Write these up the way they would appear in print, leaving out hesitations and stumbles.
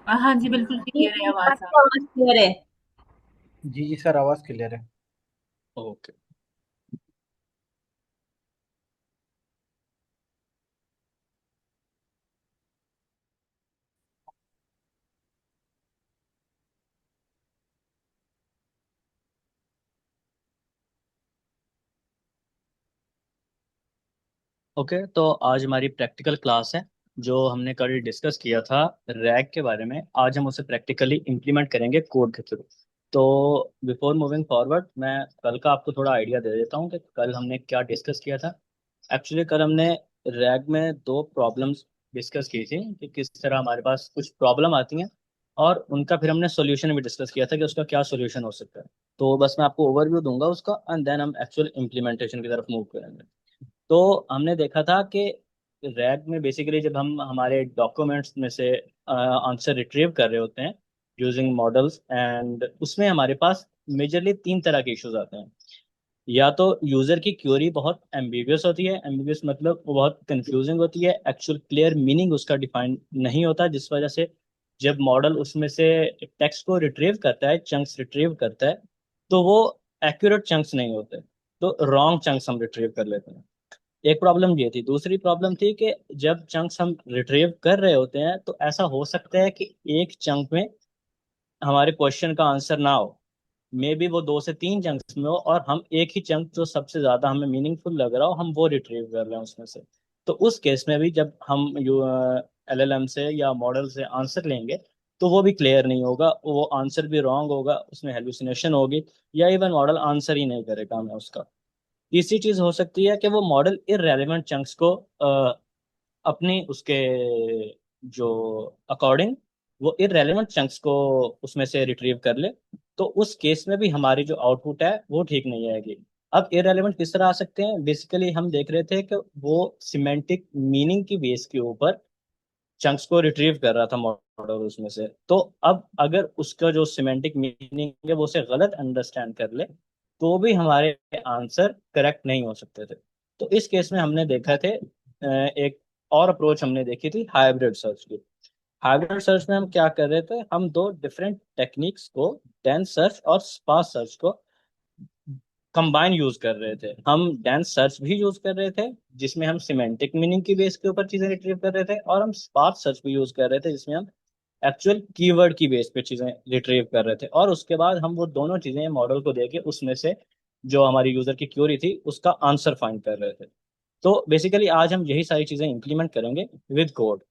हाँ जी, बिल्कुल जी क्लियर है जी, आवाज आपकी आप। आवाज क्लियर है। जी जी सर, आवाज़ क्लियर है। ओके। ओके, तो आज हमारी प्रैक्टिकल क्लास है। जो हमने कल डिस्कस किया था रैग के बारे में, आज हम उसे प्रैक्टिकली इम्प्लीमेंट करेंगे कोड के थ्रू। तो बिफोर मूविंग फॉरवर्ड, मैं कल का आपको थोड़ा आइडिया दे देता हूँ कि कल हमने क्या डिस्कस किया था। एक्चुअली कल हमने रैग में दो प्रॉब्लम्स डिस्कस की थी कि किस तरह हमारे पास कुछ प्रॉब्लम आती हैं, और उनका फिर हमने सॉल्यूशन भी डिस्कस किया था कि उसका क्या सॉल्यूशन हो सकता है। तो बस मैं आपको ओवरव्यू दूंगा उसका, एंड देन हम एक्चुअल इम्प्लीमेंटेशन की तरफ मूव करेंगे। तो हमने देखा था कि रैग में बेसिकली जब हम हमारे डॉक्यूमेंट्स में से आंसर रिट्रीव कर रहे होते हैं यूजिंग मॉडल्स, एंड उसमें हमारे पास मेजरली तीन तरह के इश्यूज आते हैं। या तो यूजर की क्वेरी बहुत एम्बिवियस होती है, एम्बिवियस मतलब वो बहुत कंफ्यूजिंग होती है, एक्चुअल क्लियर मीनिंग उसका डिफाइन नहीं होता, जिस वजह से जब मॉडल उसमें से टेक्स्ट को रिट्रीव करता है, चंक्स रिट्रीव करता है, तो वो एक्यूरेट चंक्स नहीं होते, तो रॉन्ग चंक्स हम रिट्रीव कर लेते हैं। एक प्रॉब्लम ये थी। दूसरी प्रॉब्लम थी कि जब चंक्स हम रिट्रीव कर रहे होते हैं तो ऐसा हो सकता है कि एक चंक में हमारे क्वेश्चन का आंसर ना हो, मे बी वो दो से तीन चंक्स में हो, और हम एक ही चंक जो सबसे ज्यादा हमें मीनिंगफुल लग रहा हो हम वो रिट्रीव कर रहे हैं उसमें से। तो उस केस में भी जब हम एलएलएम से या मॉडल से आंसर लेंगे तो वो भी क्लियर नहीं होगा, वो आंसर भी रॉन्ग होगा, उसमें हेलुसिनेशन होगी, या इवन मॉडल आंसर ही नहीं करेगा हमें उसका। तीसरी चीज हो सकती है कि वो मॉडल इररेलेवेंट चंक्स को अपनी उसके जो अकॉर्डिंग वो इररेलेवेंट चंक्स को उसमें से रिट्रीव कर ले, तो उस केस में भी हमारी जो आउटपुट है वो ठीक नहीं आएगी। अब इररेलेवेंट किस तरह आ सकते हैं, बेसिकली हम देख रहे थे कि वो सिमेंटिक मीनिंग की बेस के ऊपर चंक्स को रिट्रीव कर रहा था मॉडल उसमें से। तो अब अगर उसका जो सिमेंटिक मीनिंग है वो उसे गलत अंडरस्टैंड कर ले, तो भी हमारे आंसर करेक्ट नहीं हो सकते थे। तो इस केस में हमने देखा थे एक और अप्रोच हमने देखी थी हाइब्रिड सर्च की। हाइब्रिड सर्च में हम क्या कर रहे थे, हम दो डिफरेंट टेक्निक्स को, डेंस सर्च और स्पार्स सर्च को कंबाइन यूज कर रहे थे। हम डेंस सर्च भी यूज कर रहे थे जिसमें हम सिमेंटिक मीनिंग की बेस के ऊपर चीजें रिट्रीव कर रहे थे, और हम स्पार्स सर्च भी यूज कर रहे थे जिसमें हम एक्चुअल कीवर्ड की बेस पे चीजें रिट्रीव कर रहे थे, और उसके बाद हम वो दोनों चीजें मॉडल को देके उसमें से जो हमारी यूजर की क्वेरी थी उसका आंसर फाइंड कर रहे थे। तो बेसिकली आज हम यही सारी चीजें इंप्लीमेंट करेंगे विद कोड।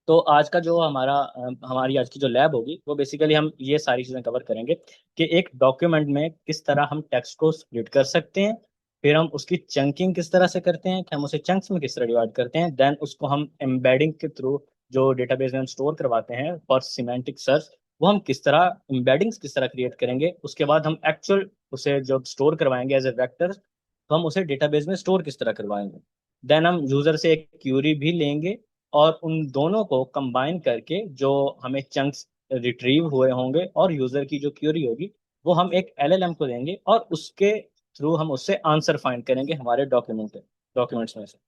तो आज का जो हमारी आज की जो लैब होगी वो बेसिकली हम ये सारी चीजें कवर करेंगे कि एक डॉक्यूमेंट में किस तरह हम टेक्स्ट को स्प्लिट कर सकते हैं, फिर हम उसकी चंकिंग किस तरह से करते हैं कि हम उसे चंक्स में किस तरह डिवाइड करते हैं, देन उसको हम एम्बेडिंग के थ्रू जो डेटाबेस में हम स्टोर करवाते हैं फॉर सिमेंटिक सर्च, वो हम किस तरह एम्बेडिंग्स किस तरह क्रिएट करेंगे। उसके बाद हम एक्चुअल उसे जब स्टोर करवाएंगे एज ए वेक्टर, तो हम उसे डेटाबेस में स्टोर किस तरह करवाएंगे। देन हम यूजर से एक क्यूरी भी लेंगे, और उन दोनों को कंबाइन करके जो हमें चंक्स रिट्रीव हुए होंगे और यूजर की जो क्यूरी होगी वो हम एक एलएलएम को देंगे, और उसके थ्रू हम उससे आंसर फाइंड करेंगे हमारे डॉक्यूमेंट्स में से।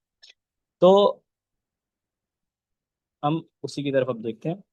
तो हम उसी की तरफ अब देखते हैं।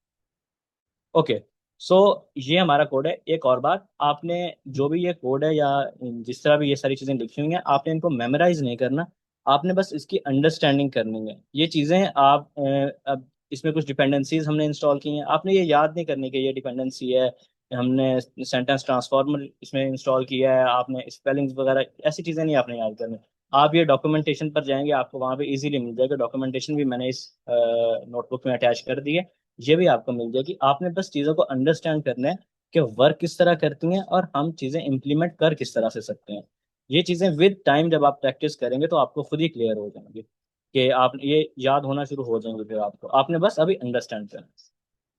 ओके, सो ये हमारा कोड है। एक और बात, आपने जो भी ये कोड है या जिस तरह भी ये सारी चीजें लिखी हुई हैं आपने इनको मेमोराइज नहीं करना, आपने बस इसकी अंडरस्टैंडिंग करनी है। ये चीजें आप अब इसमें कुछ डिपेंडेंसीज हमने इंस्टॉल की हैं, आपने ये याद नहीं करनी कि ये डिपेंडेंसी है, हमने सेंटेंस ट्रांसफॉर्मर इसमें इंस्टॉल किया है, आपने स्पेलिंग्स वगैरह ऐसी चीजें नहीं आपने याद करनी। आप ये डॉक्यूमेंटेशन पर जाएंगे आपको वहाँ पे इजीली मिल जाएगा, डॉक्यूमेंटेशन भी मैंने इस नोटबुक में अटैच कर दी है, ये भी आपको मिल जाएगी। आपने बस चीज़ों को अंडरस्टैंड करना है कि वर्क किस तरह करती हैं और हम चीज़ें इंप्लीमेंट कर किस तरह से सकते हैं। ये चीज़ें विद टाइम जब आप प्रैक्टिस करेंगे तो आपको खुद ही क्लियर हो जाएंगी, कि आप ये याद होना शुरू हो जाएंगे, फिर आपको आपने बस अभी अंडरस्टैंड करना है।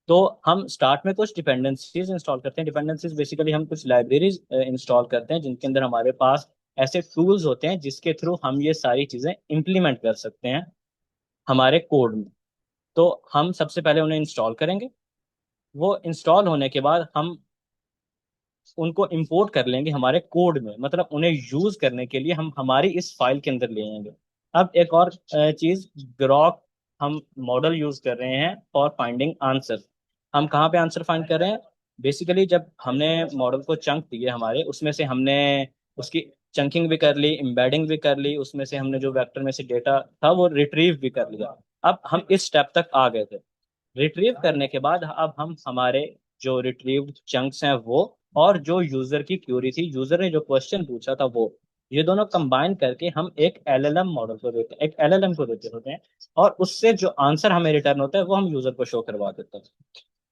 तो हम स्टार्ट में कुछ डिपेंडेंसीज इंस्टॉल करते हैं। डिपेंडेंसीज बेसिकली हम कुछ लाइब्रेरीज इंस्टॉल करते हैं जिनके अंदर हमारे पास ऐसे टूल्स होते हैं जिसके थ्रू हम ये सारी चीज़ें इंप्लीमेंट कर सकते हैं हमारे कोड में। तो हम सबसे पहले उन्हें इंस्टॉल करेंगे। वो इंस्टॉल होने के बाद हम उनको इंपोर्ट कर लेंगे हमारे कोड में, मतलब उन्हें यूज करने के लिए हम हमारी इस फाइल के अंदर ले आएंगे। अब एक और चीज, ग्रॉक हम मॉडल यूज कर रहे हैं फॉर फाइंडिंग आंसर। हम कहाँ पे आंसर फाइंड कर रहे हैं? बेसिकली जब हमने मॉडल को चंक दिए हमारे, उसमें से हमने उसकी चंकिंग भी कर ली, एम्बेडिंग भी कर ली, उसमें से हमने जो वेक्टर में से डेटा था वो रिट्रीव भी कर लिया। अब हम इस स्टेप तक आ गए थे। रिट्रीव करने के बाद अब हम हमारे जो रिट्रीव चंक्स हैं वो, और जो यूजर की क्यूरी थी, यूजर ने जो क्वेश्चन पूछा था वो, ये दोनों कंबाइन करके हम एक एलएलएम मॉडल को देते हैं, एक एलएलएम को देते होते हैं। और उससे जो आंसर हमें रिटर्न होता है वो हम यूजर को शो करवा देते हैं।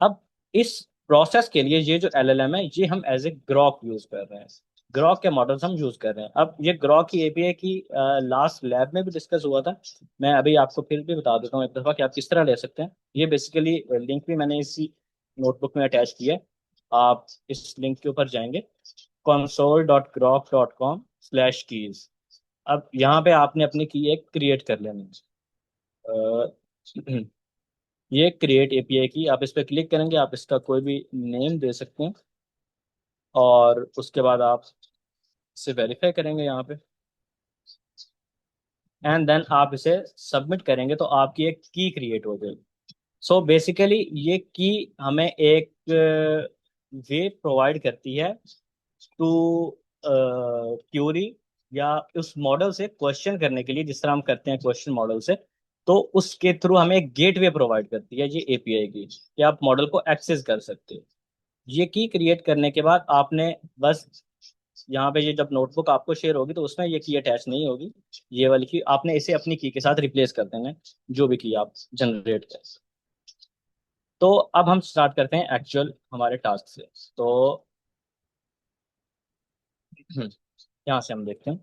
अब इस प्रोसेस के लिए ये जो एलएलएम है ये हम एज ए ग्रॉक यूज कर रहे हैं। ग्रॉक के मॉडल्स हम यूज कर रहे हैं। अब ये ग्रॉक की एपीआई की लास्ट लैब में भी डिस्कस हुआ था। मैं अभी आपको फिर भी बता देता हूँ एक दफा कि आप किस तरह ले सकते हैं। ये बेसिकली लिंक भी मैंने इसी नोटबुक में अटैच किया है। आप इस लिंक के ऊपर जाएंगे, console.grok.com/keys। अब यहाँ पे आपने अपनी की एक क्रिएट कर लेनी है। ये क्रिएट एपीआई की, आप इस पर क्लिक करेंगे, आप इसका कोई भी नेम दे सकते हैं, और उसके बाद आप इसे वेरीफाई करेंगे यहाँ पे, एंड देन आप इसे सबमिट करेंगे तो आपकी एक की क्रिएट हो जाएगी। सो बेसिकली ये की हमें एक वे प्रोवाइड करती है टू क्यूरी या उस मॉडल से क्वेश्चन करने के लिए, जिस तरह हम करते हैं क्वेश्चन मॉडल से। तो उसके थ्रू हमें एक गेटवे प्रोवाइड करती है ये एपीआई की, कि आप मॉडल को एक्सेस कर सकते हो। ये की क्रिएट करने के बाद आपने बस यहाँ पे, ये जब नोटबुक आपको शेयर होगी तो उसमें ये की अटैच नहीं होगी। ये वाली की आपने इसे अपनी की के साथ रिप्लेस कर देना है, जो भी की आप जनरेट करें। तो अब हम स्टार्ट करते हैं एक्चुअल हमारे टास्क से। तो यहाँ से हम देखते हैं।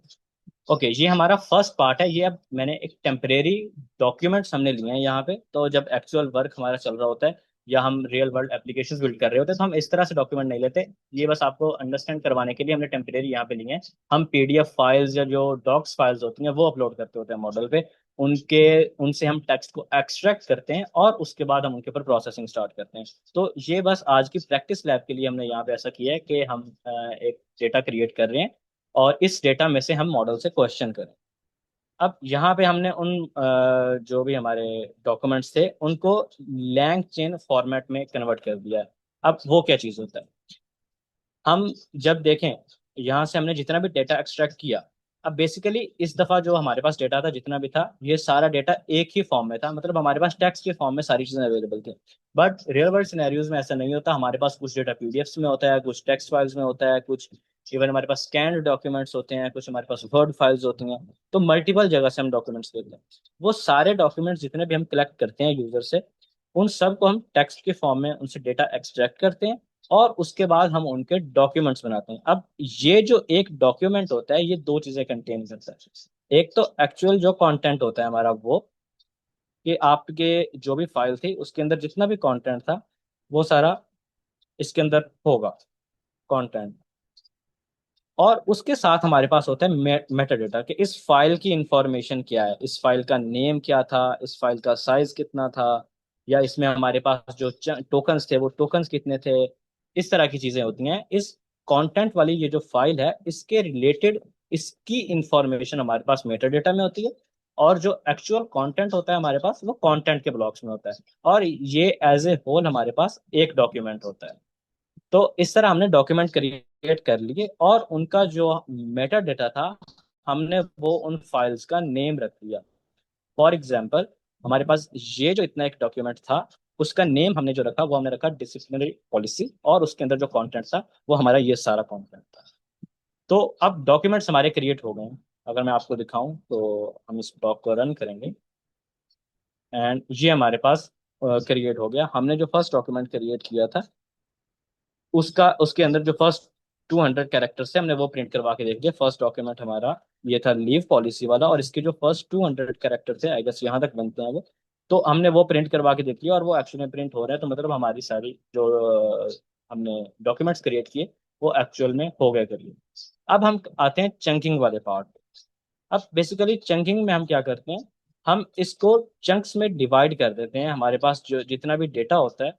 ओके, ये हमारा फर्स्ट पार्ट है। ये अब मैंने एक टेम्परेरी डॉक्यूमेंट्स हमने लिए हैं यहाँ पे। तो जब एक्चुअल वर्क हमारा चल रहा होता है या हम रियल वर्ल्ड एप्लीकेशंस बिल्ड कर रहे होते हैं तो हम इस तरह से डॉक्यूमेंट नहीं लेते। ये बस आपको अंडरस्टैंड करवाने के लिए हमने टेम्परेरी यहाँ पे लिए हैं। हम पीडीएफ फाइल्स या जो डॉक्स फाइल्स होती हैं वो अपलोड करते होते हैं मॉडल पे। उनके उनसे हम टेक्स्ट को एक्सट्रैक्ट करते हैं और उसके बाद हम उनके ऊपर प्रोसेसिंग स्टार्ट करते हैं। तो ये बस आज की प्रैक्टिस लैब के लिए हमने यहाँ पे ऐसा किया है कि हम एक डेटा क्रिएट कर रहे हैं और इस डेटा में से हम मॉडल से क्वेश्चन करें। अब यहाँ पे हमने उन जो भी हमारे डॉक्यूमेंट्स थे उनको लैंग चेन फॉर्मेट में कन्वर्ट कर दिया है। अब वो क्या चीज़ होता है, हम जब देखें यहाँ से हमने जितना भी डेटा एक्सट्रैक्ट किया। अब बेसिकली इस दफ़ा जो हमारे पास डेटा था, जितना भी था, ये सारा डेटा एक ही फॉर्म में था, मतलब हमारे पास टेक्स्ट के फॉर्म में सारी चीज़ें अवेलेबल थी। बट रियल वर्ल्ड सिनेरियोज में ऐसा नहीं होता। हमारे पास कुछ डेटा पीडीएफ्स में होता है, कुछ टेक्स्ट फाइल्स में होता है, कुछ इवन हमारे पास स्कैन्ड डॉक्यूमेंट्स होते हैं, कुछ हमारे पास वर्ड फाइल्स होती हैं। तो मल्टीपल जगह से हम डॉक्यूमेंट्स लेते हैं। वो सारे डॉक्यूमेंट्स जितने भी हम कलेक्ट करते हैं यूजर से, उन सब को हम टेक्स्ट के फॉर्म में उनसे डेटा एक्सट्रैक्ट करते हैं और उसके बाद हम उनके डॉक्यूमेंट्स बनाते हैं। अब ये जो एक डॉक्यूमेंट होता है ये दो चीजें कंटेन करता है। एक तो एक्चुअल जो कंटेंट होता है हमारा वो, कि आपके जो भी फाइल थी उसके अंदर जितना भी कंटेंट था वो सारा इसके अंदर होगा कंटेंट। और उसके साथ हमारे पास होता है मेटा डेटा, कि इस फाइल की इंफॉर्मेशन क्या है, इस फाइल का नेम क्या था, इस फाइल का साइज कितना था, या इसमें हमारे पास जो टोकन्स थे वो टोकन्स कितने थे। इस तरह की चीजें होती हैं। इस कंटेंट वाली ये जो फाइल है इसके रिलेटेड इसकी इंफॉर्मेशन हमारे पास मेटा डेटा में होती है। और जो एक्चुअल कंटेंट होता है हमारे पास वो कंटेंट के ब्लॉक्स में होता है। और ये एज ए होल हमारे पास एक डॉक्यूमेंट होता है। तो इस तरह हमने डॉक्यूमेंट क्रिएट कर लिए और उनका जो मेटा डेटा था हमने वो उन फाइल्स का नेम रख दिया। फॉर एग्जाम्पल, हमारे पास ये जो इतना एक डॉक्यूमेंट था उसका नेम हमने जो रखा वो हमने रखा डिसिप्लिनरी पॉलिसी, और उसके अंदर जो कंटेंट था वो हमारा ये सारा कंटेंट था। तो अब डॉक्यूमेंट्स हमारे क्रिएट हो गए हैं। अगर मैं आपको दिखाऊं तो हम इस डॉक को रन करेंगे एंड ये हमारे पास क्रिएट हो गया। हमने जो फर्स्ट डॉक्यूमेंट क्रिएट किया था उसका उसके अंदर जो फर्स्ट 200 कैरेक्टर्स थे हमने वो प्रिंट करवा के देख लिया। फर्स्ट डॉक्यूमेंट हमारा ये था लीव पॉलिसी वाला, और इसके जो फर्स्ट 200 कैरेक्टर थे, आई गेस यहाँ तक बनते हैं वो, तो हमने वो प्रिंट करवा के देख लिया और वो एक्चुअली में प्रिंट हो रहा है। तो मतलब हमारी सारी जो हमने डॉक्यूमेंट्स क्रिएट किए वो एक्चुअल में हो गए करिए। अब हम आते हैं चंकिंग वाले पार्ट। अब बेसिकली चंकिंग में हम क्या करते हैं, हम इसको चंक्स में डिवाइड कर देते हैं। हमारे पास जो जितना भी डेटा होता है,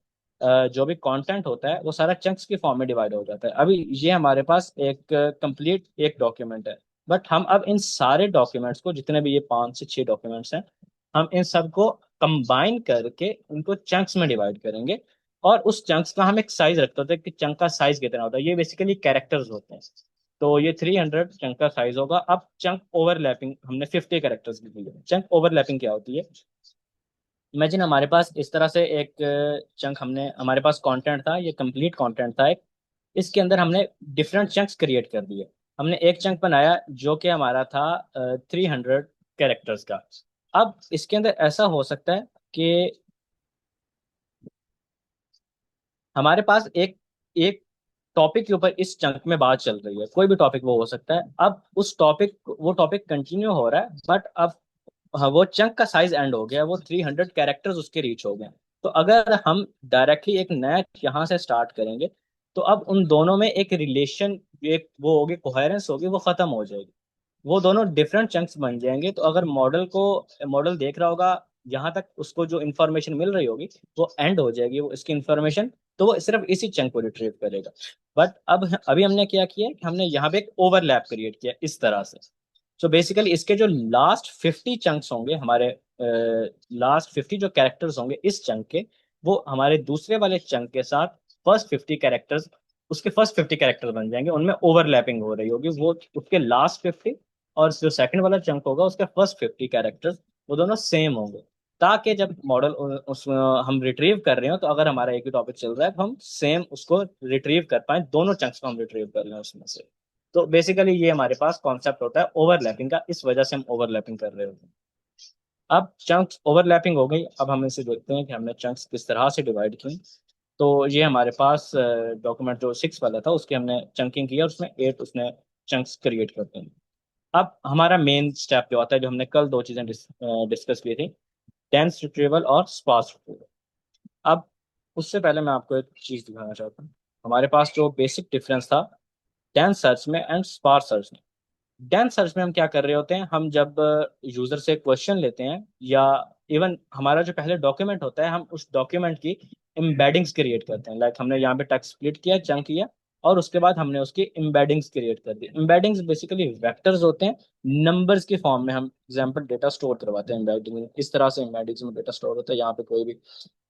जो भी कंटेंट होता है वो सारा चंक्स के फॉर्म में डिवाइड हो जाता है। अभी ये हमारे पास एक कंप्लीट एक डॉक्यूमेंट है। बट हम अब इन सारे डॉक्यूमेंट्स को, जितने भी ये 5 से 6 डॉक्यूमेंट्स हैं, हम इन सबको कंबाइन करके उनको चंक्स में डिवाइड करेंगे। और उस चंक्स का हम एक साइज रखते होते हैं कि चंक का साइज कितना होता है। ये बेसिकली कैरेक्टर्स होते हैं। तो ये 300 चंक का साइज होगा। अब चंक ओवरलैपिंग हमने 50 कैरेक्टर्स लिख दिए। चंक ओवरलैपिंग क्या होती है? इमेजिन हमारे पास इस तरह से एक चंक, हमने हमारे पास कंटेंट था, ये कंप्लीट कंटेंट था एक। इसके अंदर हमने डिफरेंट चंक्स क्रिएट कर दिए। हमने एक चंक बनाया जो कि हमारा था 300 कैरेक्टर्स का। अब इसके अंदर ऐसा हो सकता है कि हमारे पास एक एक टॉपिक के ऊपर इस चंक में बात चल रही है, कोई भी टॉपिक वो हो सकता है। अब वो टॉपिक कंटिन्यू हो रहा है, बट अब हाँ, वो चंक का साइज एंड हो गया, वो 300 कैरेक्टर्स उसके रीच हो गए। तो अगर हम डायरेक्टली एक नया यहाँ से स्टार्ट करेंगे, तो अब उन दोनों में एक रिलेशन, एक वो होगी, कोहेरेंस होगी, वो खत्म हो जाएगी। वो दोनों डिफरेंट चंक्स बन जाएंगे। तो अगर मॉडल देख रहा होगा, यहाँ तक उसको जो इन्फॉर्मेशन मिल रही होगी वो एंड हो जाएगी, वो इसकी इन्फॉर्मेशन। तो वो सिर्फ इसी चंक को रिट्रीव करेगा। बट अब अभी हमने क्या किया कि हमने यहाँ पे एक ओवरलैप क्रिएट किया इस तरह से। सो बेसिकली इसके जो लास्ट 50 चंक्स होंगे, हमारे लास्ट 50 जो कैरेक्टर्स होंगे इस चंक के, वो हमारे दूसरे वाले चंक के साथ फर्स्ट 50 कैरेक्टर्स, उसके फर्स्ट 50 कैरेक्टर बन जाएंगे। उनमें ओवरलैपिंग हो रही होगी, वो उसके लास्ट 50 और जो सेकंड वाला चंक होगा उसके फर्स्ट 50 कैरेक्टर्स, वो दोनों सेम होंगे। ताकि जब मॉडल उस हम रिट्रीव कर रहे हो, तो अगर हमारा एक ही टॉपिक चल रहा है तो हम सेम उसको रिट्रीव कर पाए, दोनों चंक्स को हम रिट्रीव कर रहे हैं उसमें से। तो बेसिकली ये हमारे पास कॉन्सेप्ट होता है ओवरलैपिंग का, इस वजह से हम ओवरलैपिंग कर रहे होते हैं। अब चंक्स ओवरलैपिंग हो गई, अब हम इसे देखते हैं कि हमने चंक्स किस तरह से डिवाइड की। तो ये हमारे पास डॉक्यूमेंट जो 6 वाला था उसकी हमने चंकिंग किया, उसमें 8 उसने चंक्स क्रिएट करते हैं। अब हमारा मेन स्टेप जो आता है, जो हमने कल दो चीजें डिस्कस की थी, डेंस रिट्रीवल और स्पार्स रिट्रीवल। अब उससे पहले मैं आपको एक चीज दिखाना चाहता हूँ। हमारे पास जो बेसिक डिफरेंस था डेंस सर्च में एंड स्पार्स सर्च में। डेंस सर्च में हम क्या कर रहे होते हैं, हम जब यूजर से क्वेश्चन लेते हैं, या इवन हमारा जो पहले डॉक्यूमेंट होता है, हम उस डॉक्यूमेंट की एम्बेडिंग्स क्रिएट करते हैं। लाइक हमने यहाँ पे टेक्स्ट स्प्लिट किया, चंक किया, और उसके बाद हमने उसकी एम्बेडिंग्स क्रिएट कर दी। एम्बेडिंग्स बेसिकली वेक्टर्स होते हैं, नंबर्स के फॉर्म में हम एग्जाम्पल डेटा स्टोर करवाते हैं एम्बेडिंग। इस तरह से एम्बेडिंग्स में डेटा स्टोर होता है, यहाँ पे कोई भी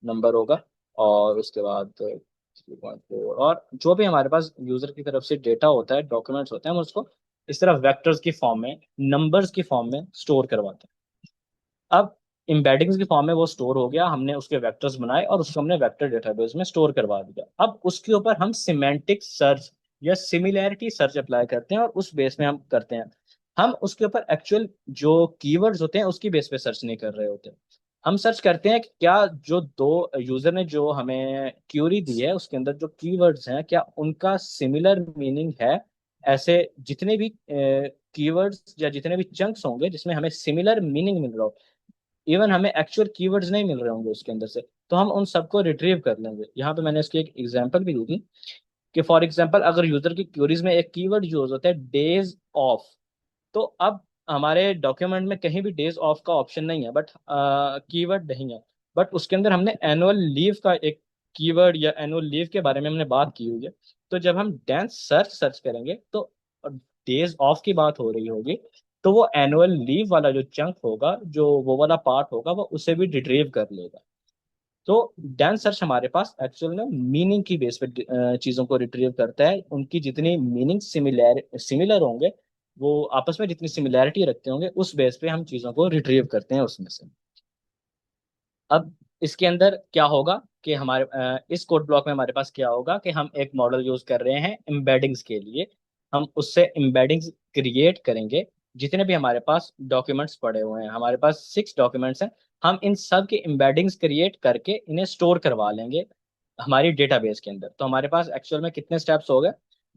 नंबर होगा, और उसके बाद 3.4, और जो भी हमारे पास यूजर की तरफ से डेटा होता है, डॉक्यूमेंट्स होते हैं, हम उसको इस तरह वेक्टर्स की फॉर्म में, नंबर्स की फॉर्म में स्टोर करवाते हैं। अब एम्बेडिंग्स की फॉर्म में वो स्टोर हो गया, हमने उसके वेक्टर्स बनाए और उसको हमने वेक्टर डेटाबेस में स्टोर करवा दिया। अब उसके ऊपर हम सिमेंटिक सर्च या सिमिलैरिटी सर्च अप्लाई करते हैं, और उस बेस में हम करते हैं। हम उसके ऊपर एक्चुअल जो कीवर्ड्स होते हैं उसकी बेस पे सर्च नहीं कर रहे होते। हम सर्च करते हैं कि क्या जो दो यूजर ने जो हमें क्यूरी दी है उसके अंदर जो कीवर्ड्स हैं, क्या उनका सिमिलर मीनिंग है। ऐसे जितने भी कीवर्ड्स या जितने भी चंक्स होंगे जिसमें हमें सिमिलर मीनिंग मिल रहा हो, इवन हमें एक्चुअल कीवर्ड्स नहीं मिल रहे होंगे उसके अंदर से, तो हम उन सबको रिट्रीव कर लेंगे। यहाँ पे मैंने इसकी एक एग्जांपल भी दी थी कि फॉर एग्जांपल अगर यूजर की क्यूरीज में एक कीवर्ड यूज होता है डेज ऑफ, तो अब हमारे डॉक्यूमेंट में कहीं भी डेज ऑफ का ऑप्शन नहीं है, बट कीवर्ड नहीं है। बट उसके अंदर हमने एनुअल लीव का एक कीवर्ड या एनुअल लीव के बारे में हमने बात की हुई है। तो जब हम डेंस सर्च सर्च करेंगे तो डेज ऑफ की बात हो रही होगी, तो वो एनुअल लीव वाला जो चंक होगा, जो वो वाला पार्ट होगा, वो उसे भी रिट्रीव कर लेगा। तो डेंस सर्च हमारे पास एक्चुअल में मीनिंग की बेस पे चीजों को रिट्रीव करता है। उनकी जितनी मीनिंग सिमिलर होंगे, वो आपस में जितनी सिमिलैरिटी रखते होंगे, उस बेस पे हम चीजों को रिट्रीव करते हैं उसमें से। अब इसके अंदर क्या होगा कि हमारे इस कोड ब्लॉक में हमारे पास क्या होगा कि हम एक मॉडल यूज कर रहे हैं एम्बेडिंग्स के लिए। हम उससे एम्बेडिंग्स क्रिएट करेंगे। जितने भी हमारे पास डॉक्यूमेंट्स पड़े हुए हैं, हमारे पास 6 डॉक्यूमेंट्स हैं, हम इन सब के एम्बेडिंग्स क्रिएट करके इन्हें स्टोर करवा लेंगे हमारी डेटाबेस के अंदर। तो हमारे पास एक्चुअल में कितने स्टेप्स हो गए?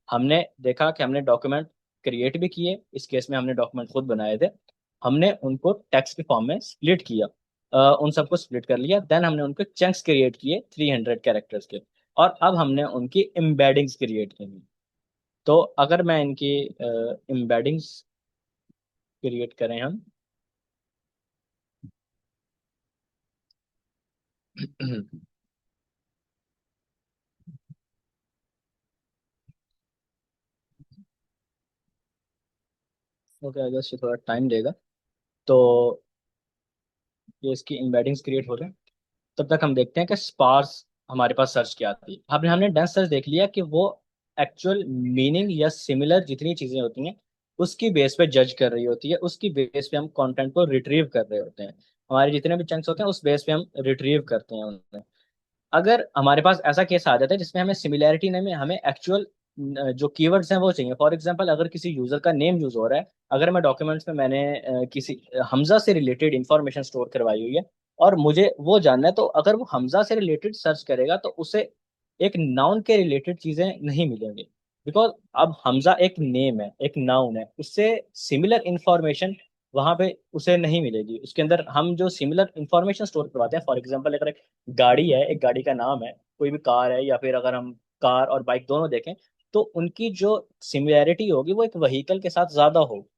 हमने देखा कि हमने डॉक्यूमेंट क्रिएट भी किए, इस केस में हमने डॉक्यूमेंट खुद बनाए थे। हमने उनको टेक्स्ट के फॉर्म में स्प्लिट किया, उन सबको स्प्लिट कर लिया। देन हमने उनके चंक्स क्रिएट किए 300 कैरेक्टर्स के, और अब हमने उनकी एम्बेडिंग्स क्रिएट की। तो अगर मैं इनकी एम्बेडिंग्स क्रिएट करें हम ओके, आई गेस ये थोड़ा टाइम लेगा। तो ये इसकी एम्बेडिंग्स क्रिएट हो रहे हैं, तब तक हम देखते हैं कि स्पार्स हमारे पास सर्च क्या आती है। हमने हमने डेंस सर्च देख लिया कि वो एक्चुअल मीनिंग या सिमिलर जितनी चीजें होती हैं उसकी बेस पे जज कर रही होती है, उसकी बेस पे हम कंटेंट को रिट्रीव कर रहे होते हैं। हमारे जितने भी चंक्स होते हैं उस बेस पे हम रिट्रीव करते हैं उन्हें। अगर हमारे पास ऐसा केस आ जाता है जिसमें हमें सिमिलैरिटी नहीं में हमें एक्चुअल जो कीवर्ड्स हैं वो चाहिए। फॉर एग्जांपल अगर किसी यूजर का नेम यूज हो रहा है, अगर मैं डॉक्यूमेंट्स में मैंने किसी हमजा से रिलेटेड इंफॉर्मेशन स्टोर करवाई हुई है और मुझे वो जानना है, तो अगर वो हमजा से रिलेटेड सर्च करेगा तो उसे एक नाउन के रिलेटेड चीजें नहीं मिलेंगी। बिकॉज अब हमजा एक नेम है, एक नाउन है, उससे सिमिलर इंफॉर्मेशन वहां पे उसे नहीं मिलेगी। उसके अंदर हम जो सिमिलर इंफॉर्मेशन स्टोर करवाते हैं, फॉर एग्जांपल अगर गाड़ी है, एक गाड़ी का नाम है, कोई भी कार है, या फिर अगर हम कार और बाइक दोनों देखें तो उनकी जो सिमिलैरिटी होगी वो एक व्हीकल के साथ ज्यादा होगी।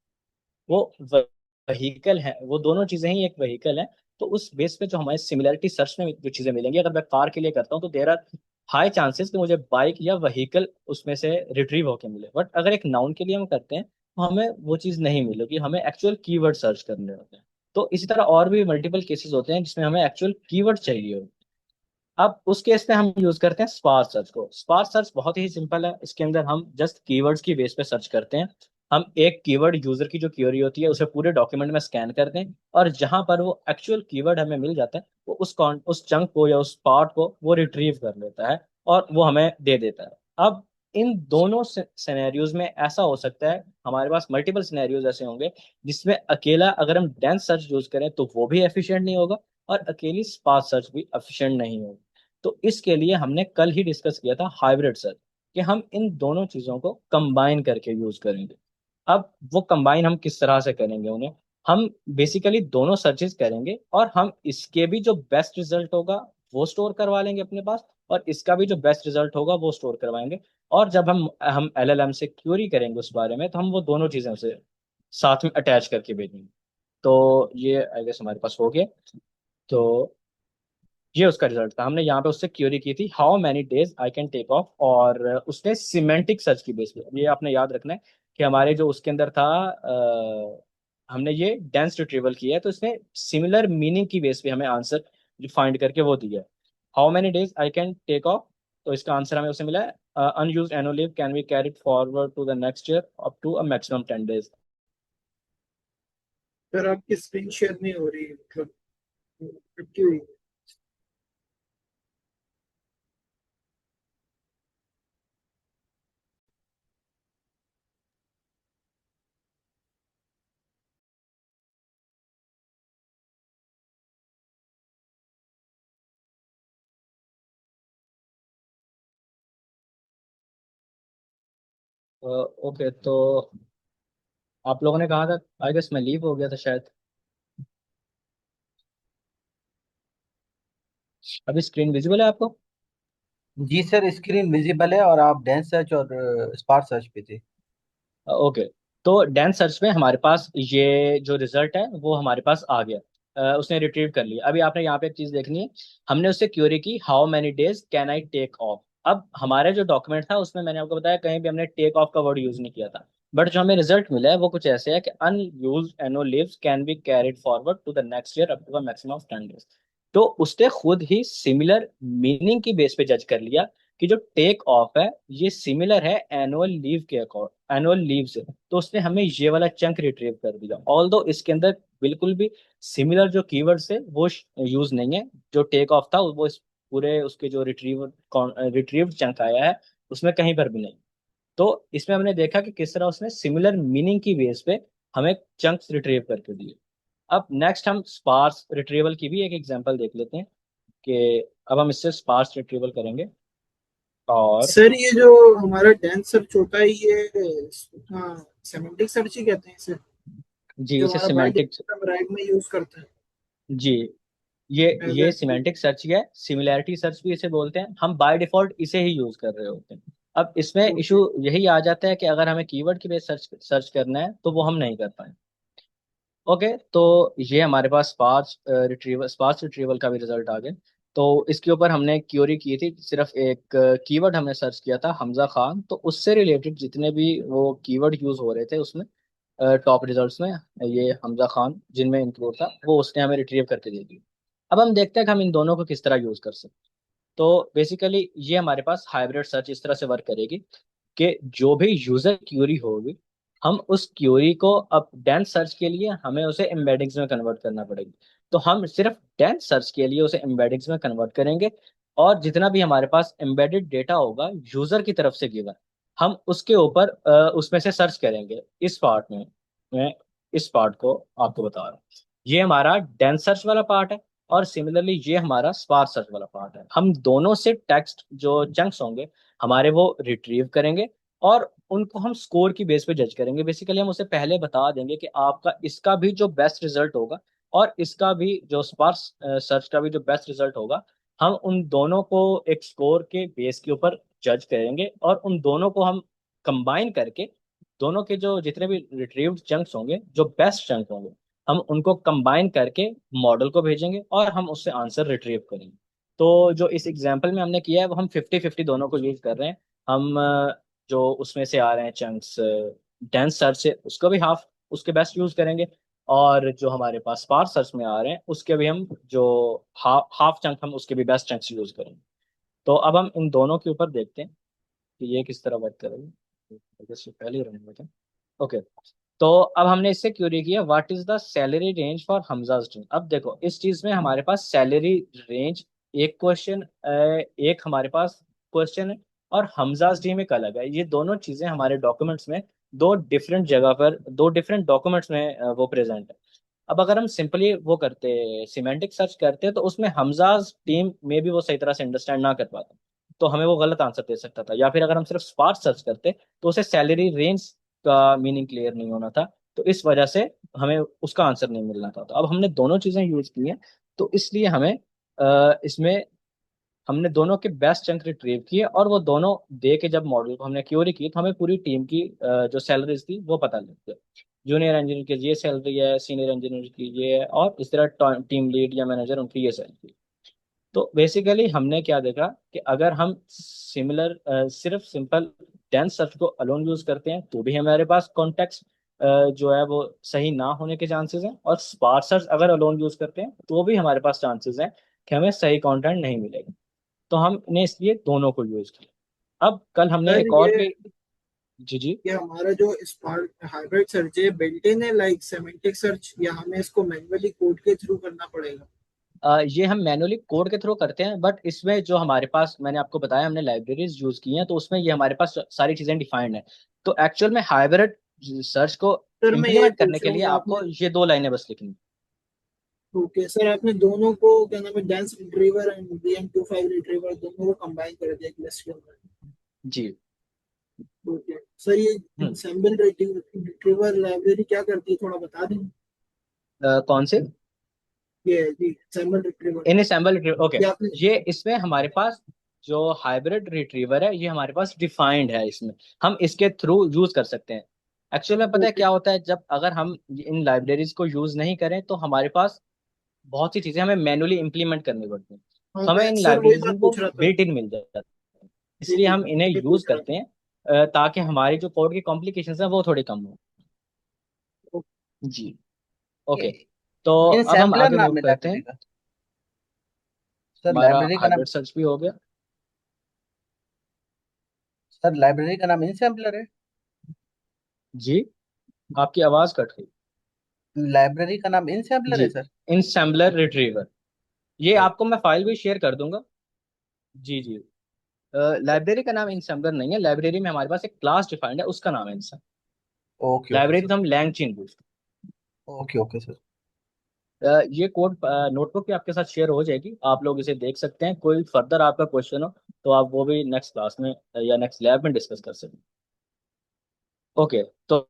वो व्हीकल है, वो दोनों चीजें ही एक व्हीकल है। तो उस बेस पे जो हमारे सिमिलैरिटी सर्च में जो चीजें मिलेंगी, अगर मैं कार के लिए करता हूँ तो देर आर हाई चांसेस कि मुझे बाइक या व्हीकल उसमें से रिट्रीव होके मिले। बट अगर एक नाउन के लिए हम करते हैं तो हमें वो चीज नहीं मिलेगी, हमें एक्चुअल कीवर्ड सर्च करने होते हैं। तो इसी तरह और भी मल्टीपल केसेस होते हैं जिसमें हमें एक्चुअल कीवर्ड चाहिए होते हैं। अब उस केस में हम यूज करते हैं स्पार्स सर्च को। स्पार्स सर्च बहुत ही सिंपल है, इसके अंदर हम जस्ट कीवर्ड्स की बेस पे सर्च करते हैं। हम एक कीवर्ड, यूजर की जो क्वेरी होती है उसे पूरे डॉक्यूमेंट में स्कैन करते हैं, और जहां पर वो एक्चुअल कीवर्ड हमें मिल जाता है वो उस चंक को या उस पार्ट को वो रिट्रीव कर लेता है और वो हमें दे देता है। अब इन दोनों सिनेरियोज में ऐसा हो सकता है, हमारे पास मल्टीपल सिनेरियोज ऐसे होंगे जिसमें अकेला अगर हम डेंस सर्च यूज करें तो वो भी एफिशिएंट नहीं होगा, और अकेली स्पार्स सर्च भी एफिशिएंट नहीं होगी। तो इसके लिए हमने कल ही डिस्कस किया था हाइब्रिड सर्च, कि हम इन दोनों चीजों को कंबाइन करके यूज करेंगे। अब वो कंबाइन हम किस तरह से करेंगे उन्हें, हम बेसिकली दोनों सर्चेस करेंगे और हम इसके भी जो बेस्ट रिजल्ट होगा वो स्टोर करवा लेंगे अपने पास, और इसका भी जो बेस्ट रिजल्ट होगा वो स्टोर करवाएंगे। और जब हम एलएलएम से क्यूरी करेंगे उस बारे में तो हम वो दोनों चीजें उसे साथ में अटैच करके भेजेंगे। तो ये आई गेस हमारे पास हो गया। तो ये उसका रिजल्ट था, हमने यहाँ पे उससे क्यूरी की थी how many days I can take off, और उसने सिमेंटिक सर्च की बेस पे, ये आपने याद रखना है कि हमारे जो उसके अंदर था हमने ये डेंस रिट्रीवल किया है तो इसने सिमिलर मीनिंग की बेस पे हमें आंसर जो फाइंड करके वो दिया है। How many days I can take off, तो इसका आंसर हमें उसे मिला है unused annual leave can be carried forward to the next year up to a maximum 10 days. Sir आपकी स्क्रीन शेयर नहीं हो रही है, मतलब अटकी हुई है। ओके, तो आप लोगों ने कहा था, आई गेस मैं लीव हो गया था शायद। अभी स्क्रीन विजिबल है आपको? जी सर, स्क्रीन विजिबल है और आप डेंस सर्च और स्पार्स सर्च पे थे। ओके, तो डेंस सर्च में हमारे पास ये जो रिजल्ट है वो हमारे पास आ गया। उसने रिट्रीव कर लिया। अभी आपने यहाँ पे एक चीज देखनी है, हमने उससे क्वेरी की how many days can I take off. अब हमारे जो डॉक्यूमेंट था उसमें मैंने आपको बताया कहीं भी हमने टेक ऑफ का वर्ड यूज नहीं किया था। बट जो हमें रिजल्ट मिला है वो कुछ ऐसे है कि unused annual leaves can be carried forward to the next year up to a maximum of 10 days. तो उसने खुद ही सिमिलर मीनिंग की बेस पे जज कर लिया कि जो टेक ऑफ है ये सिमिलर है एनुअल लीव के अकॉर्ड, एनुअल लीव से। तो उसने हमें ये वाला चंक रिट्रीव कर दिया, ऑल दो इसके अंदर बिल्कुल भी सिमिलर जो कीवर्ड्स है वो यूज नहीं है। जो टेक ऑफ था वो इस पूरे उसके जो रिट्रीव चंक आया है उसमें कहीं पर भी नहीं। तो इसमें हमने देखा कि किस तरह उसने सिमिलर मीनिंग की बेस पे हमें चंक्स रिट्रीव करके दिए। अब नेक्स्ट हम स्पार्स रिट्रीवल की भी एक एग्जांपल देख लेते हैं कि अब हम इससे स्पार्स रिट्रीवल करेंगे। और सर ये जो हमारा डेंस सर्च होता है ये, हाँ, सेमेंटिक सर्च ही कहते हैं इसे, जी, जो इसे हमारा बाय सिमेंटिक, डिफॉल्ट हम रैग में यूज करते हैं जी, ये एज ये ए टूल। सिमेंटिक सर्च ही है, सिमिलैरिटी सर्च भी इसे बोलते हैं। हम बाय डिफॉल्ट इसे ही यूज कर रहे होते हैं। अब इसमें इशू ओके। यही आ जाता है कि अगर हमें कीवर्ड की बेस सर्च सर्च करना है तो वो हम नहीं कर पाए। ओके, तो ये हमारे पास स्पार्स रिट्रीवल का भी रिजल्ट आ गया। तो इसके ऊपर हमने क्यूरी की थी, सिर्फ एक कीवर्ड हमने सर्च किया था हमजा खान, तो उससे रिलेटेड जितने भी वो कीवर्ड यूज हो रहे थे उसमें टॉप रिजल्ट्स में ये हमजा खान जिनमें इंक्लूड था वो उसने हमें रिट्रीव करके दे दी। अब हम देखते हैं कि हम इन दोनों को किस तरह यूज कर सकते हैं। तो बेसिकली ये हमारे पास हाइब्रिड सर्च इस तरह से वर्क करेगी कि जो भी यूजर क्यूरी होगी, हम उस क्यूरी को अब डेंस सर्च के लिए हमें उसे एम्बेडिंग्स में कन्वर्ट करना पड़ेगी। तो हम सिर्फ डेंस सर्च के लिए उसे एम्बेडिंग्स में कन्वर्ट करेंगे, और जितना भी हमारे पास एम्बेडेड डेटा होगा यूजर की तरफ से गिवन, हम उसके ऊपर उसमें से सर्च करेंगे। इस पार्ट में मैं इस पार्ट को आपको बता रहा हूँ। ये हमारा डेंस सर्च वाला पार्ट है, और सिमिलरली ये हमारा स्पार्स सर्च वाला पार्ट है। हम दोनों से टेक्स्ट जो चंक्स होंगे हमारे वो रिट्रीव करेंगे, और उनको हम स्कोर की बेस पे जज करेंगे। बेसिकली हम उसे पहले बता देंगे कि आपका इसका भी जो बेस्ट रिजल्ट होगा और इसका भी जो स्पार्स सर्च का भी जो बेस्ट रिजल्ट होगा, हम उन दोनों को एक स्कोर के बेस के ऊपर जज करेंगे, और उन दोनों को हम कंबाइन करके दोनों के जो जितने भी रिट्रीव्ड चंक्स होंगे, जो बेस्ट चंक होंगे, हम उनको कंबाइन करके मॉडल को भेजेंगे और हम उससे आंसर रिट्रीव करेंगे। तो जो इस एग्जांपल में हमने किया है वो हम 50-50 दोनों को यूज कर रहे हैं। हम जो उसमें से आ रहे हैं चंक्स डेंस सर्च से, उसको भी हाफ उसके बेस्ट यूज करेंगे, और जो हमारे पास स्पार्स सर्च में आ रहे हैं उसके भी हम जो हाफ हाफ चंक हम उसके भी बेस्ट चंक्स यूज करेंगे। तो अब हम इन दोनों के ऊपर देखते हैं कि ये किस तरह वर्क करेगी। जैसे पहले ही रन में ओके। तो अब हमने इससे क्यूरी किया what is the salary range for Hamza's team. अब देखो इस चीज में हमारे पास सैलरी रेंज एक क्वेश्चन, एक हमारे पास क्वेश्चन है, और हमजाज टीम एक अलग है। ये दोनों चीजें हमारे डॉक्यूमेंट्स में दो डिफरेंट जगह पर दो डिफरेंट डॉक्यूमेंट्स में वो प्रेजेंट है। अब अगर हम सिंपली वो करते सिमेंटिक सर्च करते तो उसमें हमजाज टीम में भी वो सही तरह से अंडरस्टैंड ना कर पाता, तो हमें वो गलत आंसर दे सकता था। या फिर अगर हम सिर्फ स्पार्स सर्च करते तो उसे सैलरी रेंज का मीनिंग क्लियर नहीं होना था, तो इस वजह से हमें उसका आंसर नहीं मिलना था। तो अब हमने दोनों चीजें यूज की हैं, तो इसलिए हमें इसमें हमने दोनों के बेस्ट चंक रिट्रीव किए, और वो दोनों दे के जब मॉडल को हमने क्यूरी की तो हमें पूरी टीम की जो सैलरीज थी वो पता लग गई। जूनियर इंजीनियर की ये सैलरी है, सीनियर इंजीनियर की ये है, और इस तरह टीम लीड या मैनेजर उनकी ये सैलरी। तो बेसिकली हमने क्या देखा कि अगर हम सिमिलर सिर्फ सिंपल डेंस सर्च को अलोन यूज करते हैं तो भी हमारे पास कॉन्टेक्स्ट जो है वो सही ना होने के चांसेस हैं, और स्पार्स सर्च अगर अलोन यूज करते हैं तो भी हमारे पास चांसेस हैं कि हमें सही कंटेंट नहीं मिलेगा। तो हमने इसलिए दोनों को यूज किया। अब कल हमने सर एक और ये भी। जी जी। ये हमारा जो स्पार्क हाइब्रिड सर्च है बिल्ट इन है लाइक सेमेंटिक सर्च, या हमें इसको मैन्युअली कोड के थ्रू करना पड़ेगा? ये हम मैनुअली कोड के थ्रू करते हैं, बट इसमें जो हमारे पास मैंने आपको बताया हमने लाइब्रेरीज यूज की हैं, तो उसमें ये हमारे पास सारी चीजें डिफाइंड है। तो एक्चुअल में हाइब्रिड सर्च को सर मैं ये इम्प्लीमेंट करने पूछ के रहा हूँ लिए कि आपने, आपको ये दो लाइनें बस लिखनी। ओके सर, आपने दोनों को क्या नाम है dense retriever and BM25 retriever दोनों को कंबाइन कर दिया एक लिस्ट के अंदर। जी। ओके सर, ये हम्म। सैम्पल रिट्रीवर लाइब्रेरी क्या करती है, थोड़ा बता दें? कौन से? ये है जी सैम्पल रिट्रीवर। इन सैम्पल ओके। ये आपने, ये इसमें हमारे पास जो हाइब्रिड रिट्रीवर है ये हमारे पास डिफाइंड है। इसमें हम इसके थ्रू यूज कर सकते हैं। एक्चुअल में पता है ओके। क्या होता है, जब अगर हम इन लाइब्रेरीज को यूज नहीं करें तो हमारे पास बहुत सी चीजें हमें मैनुअली इंप्लीमेंट करनी पड़ती हैं। हाँ तो हमें मैं इन सर वही लाइब्रेरीज बात में वो पूछ रहा था। बिल्ट इन मिल जाता है, जी इसलिए जी, हम इन्हें ये यूज पूछ रहा करते था। हैं ताकि हमारी जो कोड की कॉम्प्लिकेशंस है वो थोड़ी कम हो। जी। ओके। ये तो इन अब हम सैम्पलर आगे मूव नाम है करते हैं। लाइब्रेरी का? सर हमारा लाइब्रेरी का नाम, हाइब्रिड सर्च भी हो गया। सर लाइब्रेरी का नाम इन सैम्पलर है? जी, आपकी आवाज कट गई। लाइब्रेरी का नाम इन सैम्पलर जी, है सर? इंसैम्बलर रिट्रीवर। ये ओ, आपको मैं फाइल भी शेयर कर दूंगा। जी जी। लाइब्रेरी का नाम इंसैम्बलर नहीं है, लाइब्रेरी में हमारे पास एक क्लास डिफाइंड है, उसका नाम है ensembler. Okay okay library sir. तो हम LangChain use. Okay okay sir. ये कोड नोटबुक भी आपके साथ शेयर हो जाएगी, आप लोग इसे देख सकते हैं। कोई फर्दर आपका क्वेश्चन हो तो आप वो भी नेक्स्ट क्लास में या नेक्स्ट लैब में डिस्कस कर सकते हैं। ओके। तो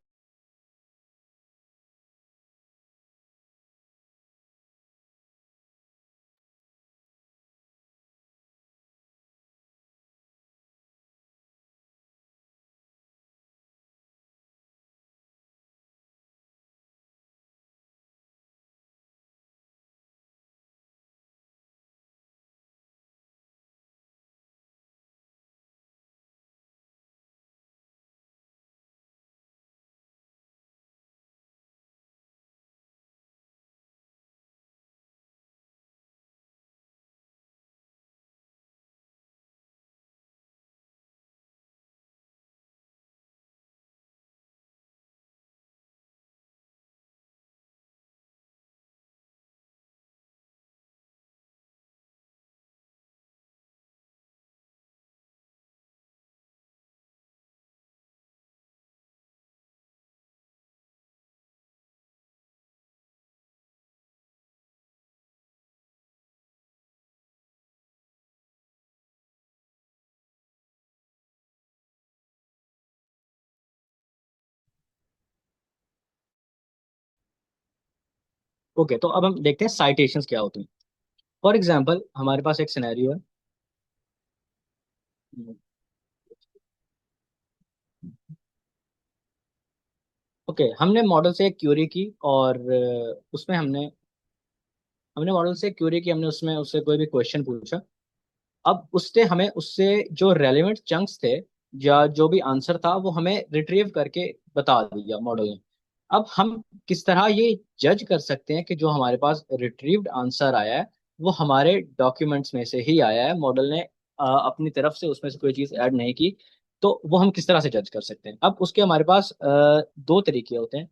ओके, तो अब हम देखते हैं साइटेशंस क्या होती हैं। फॉर एग्जांपल हमारे पास एक सिनेरियो है। ओके, हमने मॉडल से एक क्यूरी की और उसमें हमने हमने मॉडल से क्यूरी की, हमने उसमें उससे कोई भी क्वेश्चन पूछा। अब उससे हमें उससे जो रेलेवेंट चंक्स थे या जो भी आंसर था वो हमें रिट्रीव करके बता दिया मॉडल ने। अब हम किस तरह ये जज कर सकते हैं कि जो हमारे पास रिट्रीव्ड आंसर आया है वो हमारे डॉक्यूमेंट्स में से ही आया है, मॉडल ने अपनी तरफ से उसमें से कोई चीज़ ऐड नहीं की। तो वो हम किस तरह से जज कर सकते हैं? अब उसके हमारे पास दो तरीके होते हैं।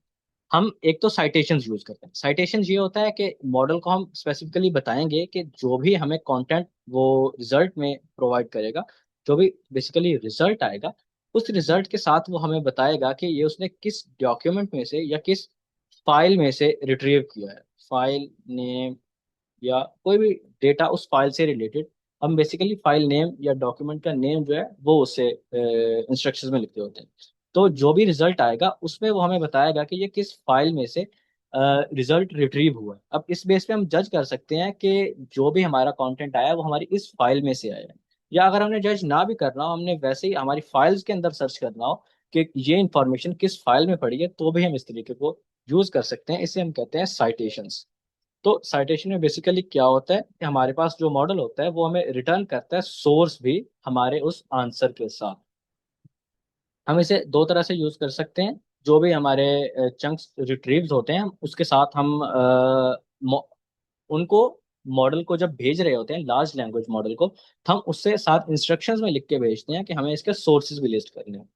हम एक तो साइटेशंस यूज करते हैं। साइटेशंस ये होता है कि मॉडल को हम स्पेसिफिकली बताएंगे कि जो भी हमें कंटेंट वो रिजल्ट में प्रोवाइड करेगा, जो भी बेसिकली रिजल्ट आएगा, उस रिजल्ट के साथ वो हमें बताएगा कि ये उसने किस डॉक्यूमेंट में से या किस फाइल में से रिट्रीव किया है। फाइल नेम या कोई भी डेटा उस फाइल से रिलेटेड, हम बेसिकली फाइल नेम या डॉक्यूमेंट का नेम जो है वो उससे इंस्ट्रक्शंस में लिखते होते हैं। तो जो भी रिजल्ट आएगा उसमें वो हमें बताएगा कि ये किस फाइल में से रिजल्ट रिट्रीव हुआ है। अब इस बेस पे हम जज कर सकते हैं कि जो भी हमारा कंटेंट आया है वो हमारी इस फाइल में से आया है। या अगर हमने जज ना भी करना हो, हमने वैसे ही हमारी फाइल्स के अंदर सर्च करना हो कि ये इंफॉर्मेशन किस फाइल में पड़ी है, तो भी हम इस तरीके को यूज कर सकते हैं। इसे हम कहते हैं साइटेशंस। तो साइटेशन में बेसिकली क्या होता है कि हमारे पास जो मॉडल होता है वो हमें रिटर्न करता है सोर्स भी हमारे उस आंसर के साथ। हम इसे दो तरह से यूज कर सकते हैं। जो भी हमारे चंक्स रिट्रीव्स होते हैं उसके साथ हम उनको मॉडल को जब भेज रहे होते हैं, लार्ज लैंग्वेज मॉडल को, तो हम उससे साथ इंस्ट्रक्शंस में लिख के भेजते हैं कि हमें इसके सोर्सेज भी लिस्ट करने हैं।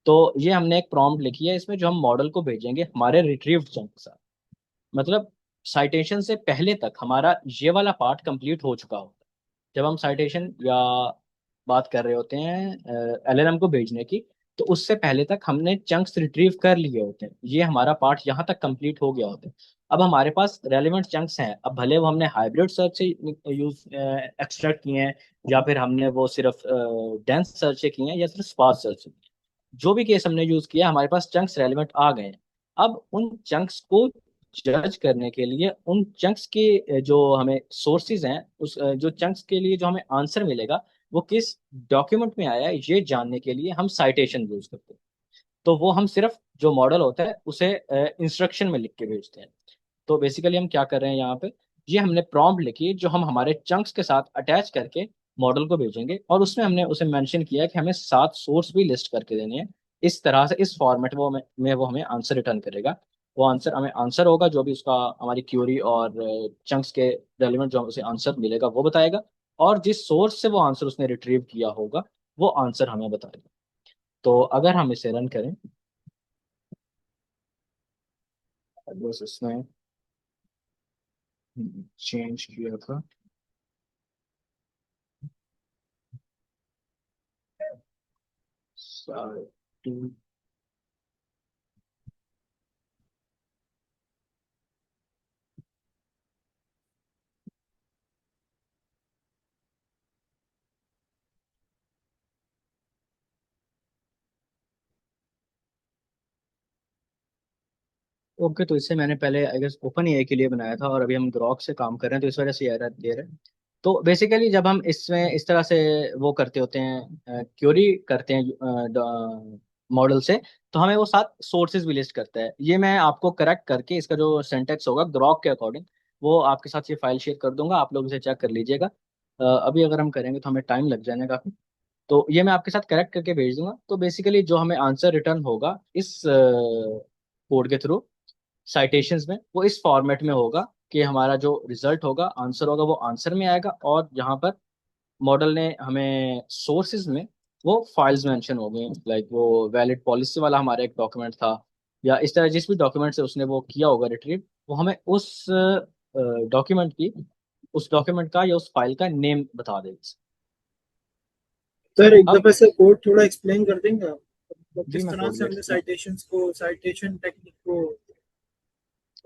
तो ये हमने एक प्रॉम्प्ट लिखी है इसमें, जो हम मॉडल को भेजेंगे हमारे रिट्रीव्ड चंक के साथ। मतलब साइटेशन से पहले तक हमारा ये वाला पार्ट कंप्लीट हो चुका होता है। जब हम साइटेशन या बात कर रहे होते हैं एलएलएम को भेजने की, तो उससे पहले तक हमने चंक्स रिट्रीव कर लिए होते हैं। ये हमारा पार्ट यहाँ तक कंप्लीट हो गया होता है। अब हमारे पास रेलिवेंट चंक्स हैं, अब भले वो हमने हाइब्रिड सर्च से यूज एक्सट्रैक्ट किए हैं या फिर हमने वो सिर्फ डेंस सर्च से किए हैं या सिर्फ स्पार्स सर्च से, जो भी केस हमने यूज किया हमारे पास चंक्स रेलिवेंट आ गए हैं। अब उन चंक्स को जज करने के लिए उन चंक्स के जो हमें सोर्सेज हैं, उस जो चंक्स के लिए जो हमें आंसर मिलेगा वो किस डॉक्यूमेंट में आया है, ये जानने के लिए हम साइटेशन यूज करते हैं। तो वो हम सिर्फ जो मॉडल होता है उसे इंस्ट्रक्शन में लिख के भेजते हैं। तो बेसिकली हम क्या कर रहे हैं यहाँ पे, ये हमने प्रॉम्प्ट लिखी जो हम हमारे चंक्स के साथ अटैच करके मॉडल को भेजेंगे, और उसमें हमने उसे मेंशन किया है कि हमें 7 सोर्स भी लिस्ट करके देने हैं। इस तरह से इस फॉर्मेट में वो हमें आंसर रिटर्न करेगा। वो आंसर हमें आंसर होगा जो भी उसका हमारी क्यूरी और चंक्स के रेलिवेंट जो उसे आंसर मिलेगा वो बताएगा, और जिस सोर्स से वो आंसर उसने रिट्रीव किया होगा वो आंसर हमें बताएगा। तो अगर हम इसे रन करें, बस इसमें चेंज किया था। सारे ओके, तो इससे मैंने पहले आई गेस ओपन एआई के लिए बनाया था और अभी हम ग्रॉक से काम कर रहे हैं, तो इस वजह से एरर दे रहे हैं। तो बेसिकली जब हम इसमें इस तरह से वो करते होते हैं, क्यूरी करते हैं मॉडल से, तो हमें वो साथ सोर्सेज भी लिस्ट करता है। ये मैं आपको करेक्ट करके इसका जो सिंटेक्स होगा ग्रॉक के अकॉर्डिंग वो आपके साथ ये फाइल शेयर कर दूंगा, आप लोग इसे चेक कर लीजिएगा। अभी अगर हम करेंगे तो हमें टाइम लग जाएगा काफी। तो ये मैं आपके साथ करेक्ट करके भेज दूंगा। तो बेसिकली जो हमें आंसर रिटर्न होगा इस कोड के थ्रू साइटेशंस में, वो इस फॉर्मेट में होगा कि हमारा जो रिजल्ट होगा, आंसर होगा, वो आंसर में आएगा, और यहाँ पर मॉडल ने हमें सोर्सेज में वो फाइल्स मेंशन हो गई, लाइक वो वैलिड पॉलिसी वाला हमारा एक डॉक्यूमेंट था, या इस तरह जिस भी डॉक्यूमेंट से उसने वो किया होगा रिट्रीव, वो हमें उस डॉक्यूमेंट की उस डॉक्यूमेंट का या उस फाइल का नेम बता देगा। सर एक अब दफे से कोड थोड़ा एक्सप्लेन कर देंगे आप? मतलब जी किस मैं तरह कोड से भी हमने explain- साइटेशंस को साइटेशन टेक्निक को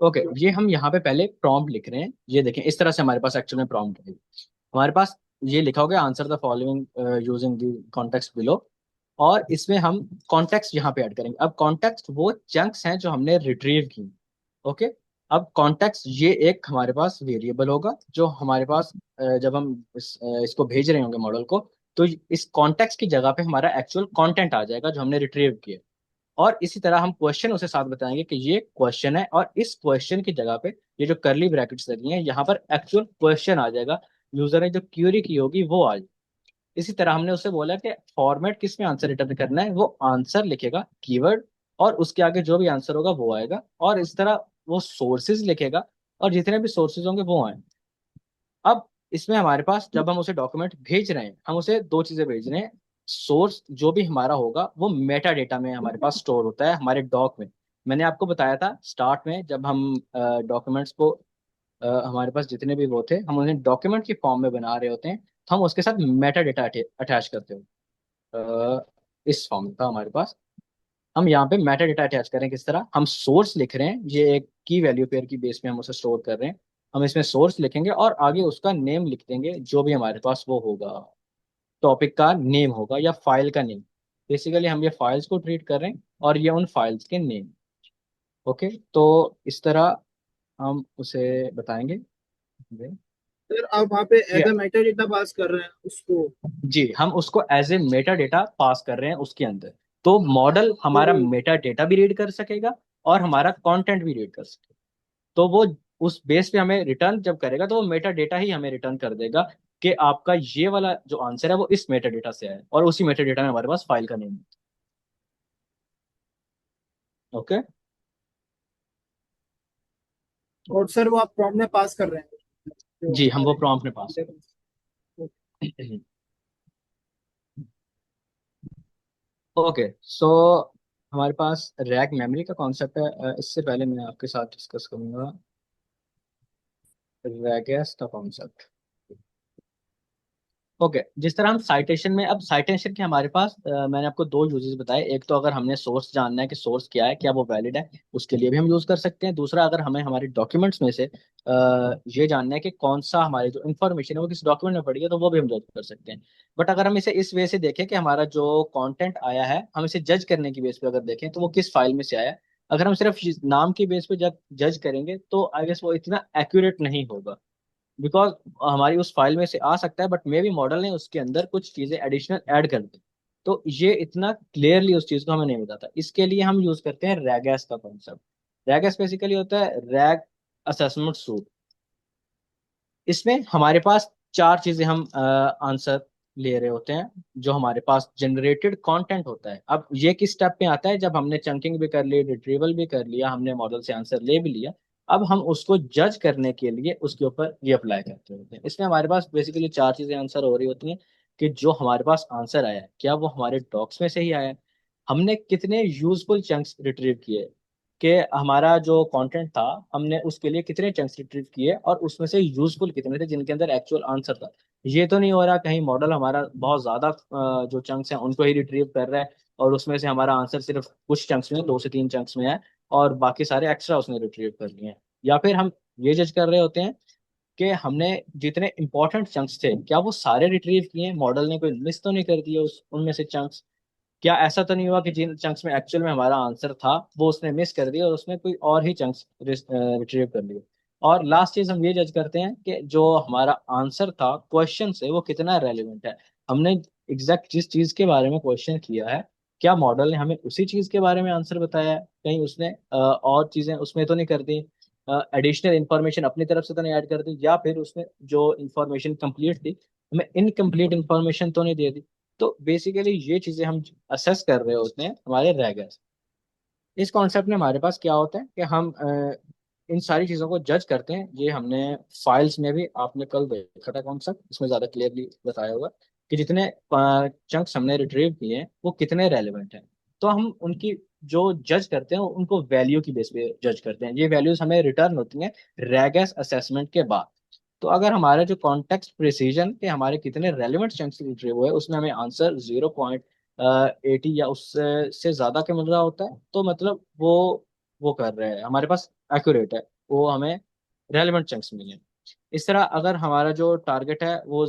ओके, ये हम यहाँ पे पहले प्रॉम्प्ट लिख रहे हैं। ये देखें, इस तरह से हमारे पास एक्चुअल में प्रॉम्प्ट है। हमारे पास ये लिखा होगा answer the following using the context below, और इसमें हम कॉन्टेक्स्ट यहाँ पे ऐड करेंगे। अब कॉन्टेक्स्ट वो चंक्स हैं जो हमने रिट्रीव की। ओके, अब कॉन्टेक्स्ट ये एक हमारे पास वेरिएबल होगा जो हमारे पास जब हम इसको भेज रहे होंगे मॉडल को, तो इस कॉन्टेक्स्ट की जगह पे हमारा एक्चुअल कंटेंट आ जाएगा जो हमने रिट्रीव किया। और इसी तरह हम क्वेश्चन उसे साथ बताएंगे कि ये क्वेश्चन है, और इस क्वेश्चन की जगह पे ये जो करली ब्रैकेट्स लगी हैं यहाँ पर एक्चुअल क्वेश्चन आ जाएगा, यूजर ने जो क्यूरी की होगी वो आ जाएगी। इसी तरह हमने उससे बोला कि फॉर्मेट किस में आंसर रिटर्न करना है, वो आंसर लिखेगा कीवर्ड, और उसके आगे जो भी आंसर होगा वो आएगा, और इस तरह वो सोर्सेज लिखेगा, और जितने भी सोर्सेज होंगे वो आए। अब इसमें हमारे पास जब हम उसे डॉक्यूमेंट भेज रहे हैं, हम उसे दो चीजें भेज रहे हैं। सोर्स जो भी हमारा होगा वो मेटा डेटा में हमारे पास स्टोर होता है हमारे डॉक में। मैंने आपको बताया था स्टार्ट में जब हम डॉक्यूमेंट्स को हमारे पास जितने भी वो थे हम उन्हें डॉक्यूमेंट की फॉर्म में बना रहे होते हैं, तो हम उसके साथ मेटा डेटा अटैच करते हो। इस फॉर्म था हमारे पास। हम यहाँ पे मेटा डेटा अटैच करें किस तरह, हम सोर्स लिख रहे हैं, ये एक की वैल्यू पेयर की बेस में हम उसे स्टोर कर रहे हैं। हम इसमें सोर्स लिखेंगे और आगे उसका नेम लिख देंगे जो भी हमारे पास वो होगा, टॉपिक का नेम होगा या फाइल का नेम। बेसिकली हम ये फाइल्स को ट्रीट कर रहे हैं और ये उन फाइल्स के नेम। ओके, तो इस तरह हम उसे बताएंगे। सर आप वहाँ पे ये as a meta data pass कर रहे हैं उसको। जी, हम उसको as a meta data pass कर रहे हैं उसके अंदर, तो मॉडल हमारा तो मेटा डेटा भी रीड कर सकेगा और हमारा कंटेंट भी रीड कर सकेगा। तो वो उस बेस पे हमें रिटर्न जब करेगा तो वो मेटा डेटा ही हमें रिटर्न कर देगा कि आपका ये वाला जो आंसर है वो इस मेटा डेटा से आया है, और उसी मेटा डेटा में हमारे पास फाइल का नेम है। ओके। और सर वो आप प्रॉम्प्ट में पास कर रहे हैं जो जी, हम वो हमारे प्रॉम्प्ट में पास कर। ओके, सो हमारे पास रैक मेमोरी का कॉन्सेप्ट है। इससे पहले मैं आपके साथ डिस्कस करूंगा रैगेस का कॉन्सेप्ट। ओके, जिस तरह हम साइटेशन में, अब साइटेशन के हमारे पास मैंने आपको दो यूजेस बताए। एक तो अगर हमने सोर्स जानना है कि सोर्स क्या है, क्या वो वैलिड है, उसके लिए भी हम यूज कर सकते हैं। दूसरा, अगर हमें हमारे डॉक्यूमेंट्स में से ये जानना है कि कौन सा हमारी जो इन्फॉर्मेशन है वो किस डॉक्यूमेंट में पड़ी है, तो वो भी हम जज कर सकते हैं। बट अगर हम इसे इस वे से देखें कि हमारा जो कॉन्टेंट आया है हम इसे जज करने की बेस पे अगर देखें तो वो किस फाइल में से आया है, अगर हम सिर्फ नाम की बेस पे जब जज करेंगे तो आई गेस वो इतना एक्यूरेट नहीं होगा। बिकॉज हमारी उस फाइल में से आ सकता है बट मे भी मॉडल ने उसके अंदर कुछ चीजें एडिशनल ऐड कर दी, तो ये इतना क्लियरली उस चीज को हमें नहीं बताता। इसके लिए हम यूज करते हैं रैगेस का कॉन्सेप्ट। रैगेस बेसिकली होता है रैग असेसमेंट सूट। इसमें हमारे पास चार चीजें हम आंसर ले रहे होते हैं। जो हमारे पास जनरेटेड कंटेंट होता है, अब ये किस स्टेप पे आता है, जब हमने चंकिंग भी कर ली, रिट्रीवल भी कर लिया, हमने मॉडल से आंसर ले भी लिया, अब हम उसको जज करने के लिए उसके ऊपर ये अप्लाई करते होते हैं। इसमें हमारे पास बेसिकली चार चीजें आंसर हो रही होती हैं कि जो हमारे पास आंसर आया है क्या वो हमारे डॉक्स में से ही आया है, हमने कितने यूजफुल चंक्स रिट्रीव किए, कि हमारा जो कंटेंट था हमने उसके लिए कितने चंक्स रिट्रीव किए और उसमें से यूजफुल कितने थे जिनके अंदर एक्चुअल आंसर था। ये तो नहीं हो रहा कहीं मॉडल हमारा बहुत ज्यादा जो चंक्स हैं उनको ही रिट्रीव कर रहा है और उसमें से हमारा आंसर सिर्फ कुछ चंक्स में, दो से तीन चंक्स में है, और बाकी सारे एक्स्ट्रा उसने रिट्रीव कर लिए हैं। या फिर हम ये जज कर रहे होते हैं कि हमने जितने इंपॉर्टेंट चंक्स थे क्या वो सारे रिट्रीव किए हैं, मॉडल ने कोई मिस तो नहीं कर दिया उस उनमें से चंक्स। क्या ऐसा तो नहीं हुआ कि जिन चंक्स में एक्चुअल में हमारा आंसर था वो उसने मिस कर दिया और उसने कोई और ही चंक्स रिट्रीव कर लिए। और लास्ट चीज हम ये जज करते हैं कि जो हमारा आंसर था क्वेश्चन से वो कितना रेलिवेंट है। हमने एग्जैक्ट जिस चीज के बारे में क्वेश्चन किया है क्या मॉडल ने हमें उसी चीज के बारे में आंसर बताया है, कहीं उसने और चीजें उसमें तो नहीं कर दी, एडिशनल इंफॉर्मेशन अपनी तरफ से तो नहीं ऐड कर दी, या फिर उसने जो इंफॉर्मेशन कंप्लीट थी हमें इनकम्प्लीट इंफॉर्मेशन तो नहीं दे दी। तो बेसिकली ये चीजें हम असेस कर रहे होते हैं हमारे रैगर्स। इस कॉन्सेप्ट में हमारे पास क्या होता है कि हम इन सारी चीज़ों को जज करते हैं। ये हमने फाइल्स में भी आपने कल देखा था कॉन्सेप्ट, इसमें ज़्यादा क्लियरली बताया होगा कि जितने चंक्स हमने रिट्रीव किए हैं वो कितने रेलिवेंट हैं। तो हम उनकी जो जज करते हैं उनको वैल्यू की बेस पे जज करते हैं। ये वैल्यूज हमें रिटर्न होती हैं रैगस असेसमेंट के बाद। तो अगर हमारा जो कॉन्टेक्स्ट प्रिसीजन के हमारे कितने रेलिवेंट चंक्स रिट्रीव हुए उसमें हमें आंसर 0.80 या उससे ज्यादा के मिल रहा होता है, तो मतलब वो कर रहे हैं हमारे पास एक्यूरेट है, वो हमें रेलिवेंट चंक्स मिले। इस तरह अगर हमारा जो टारगेट है वो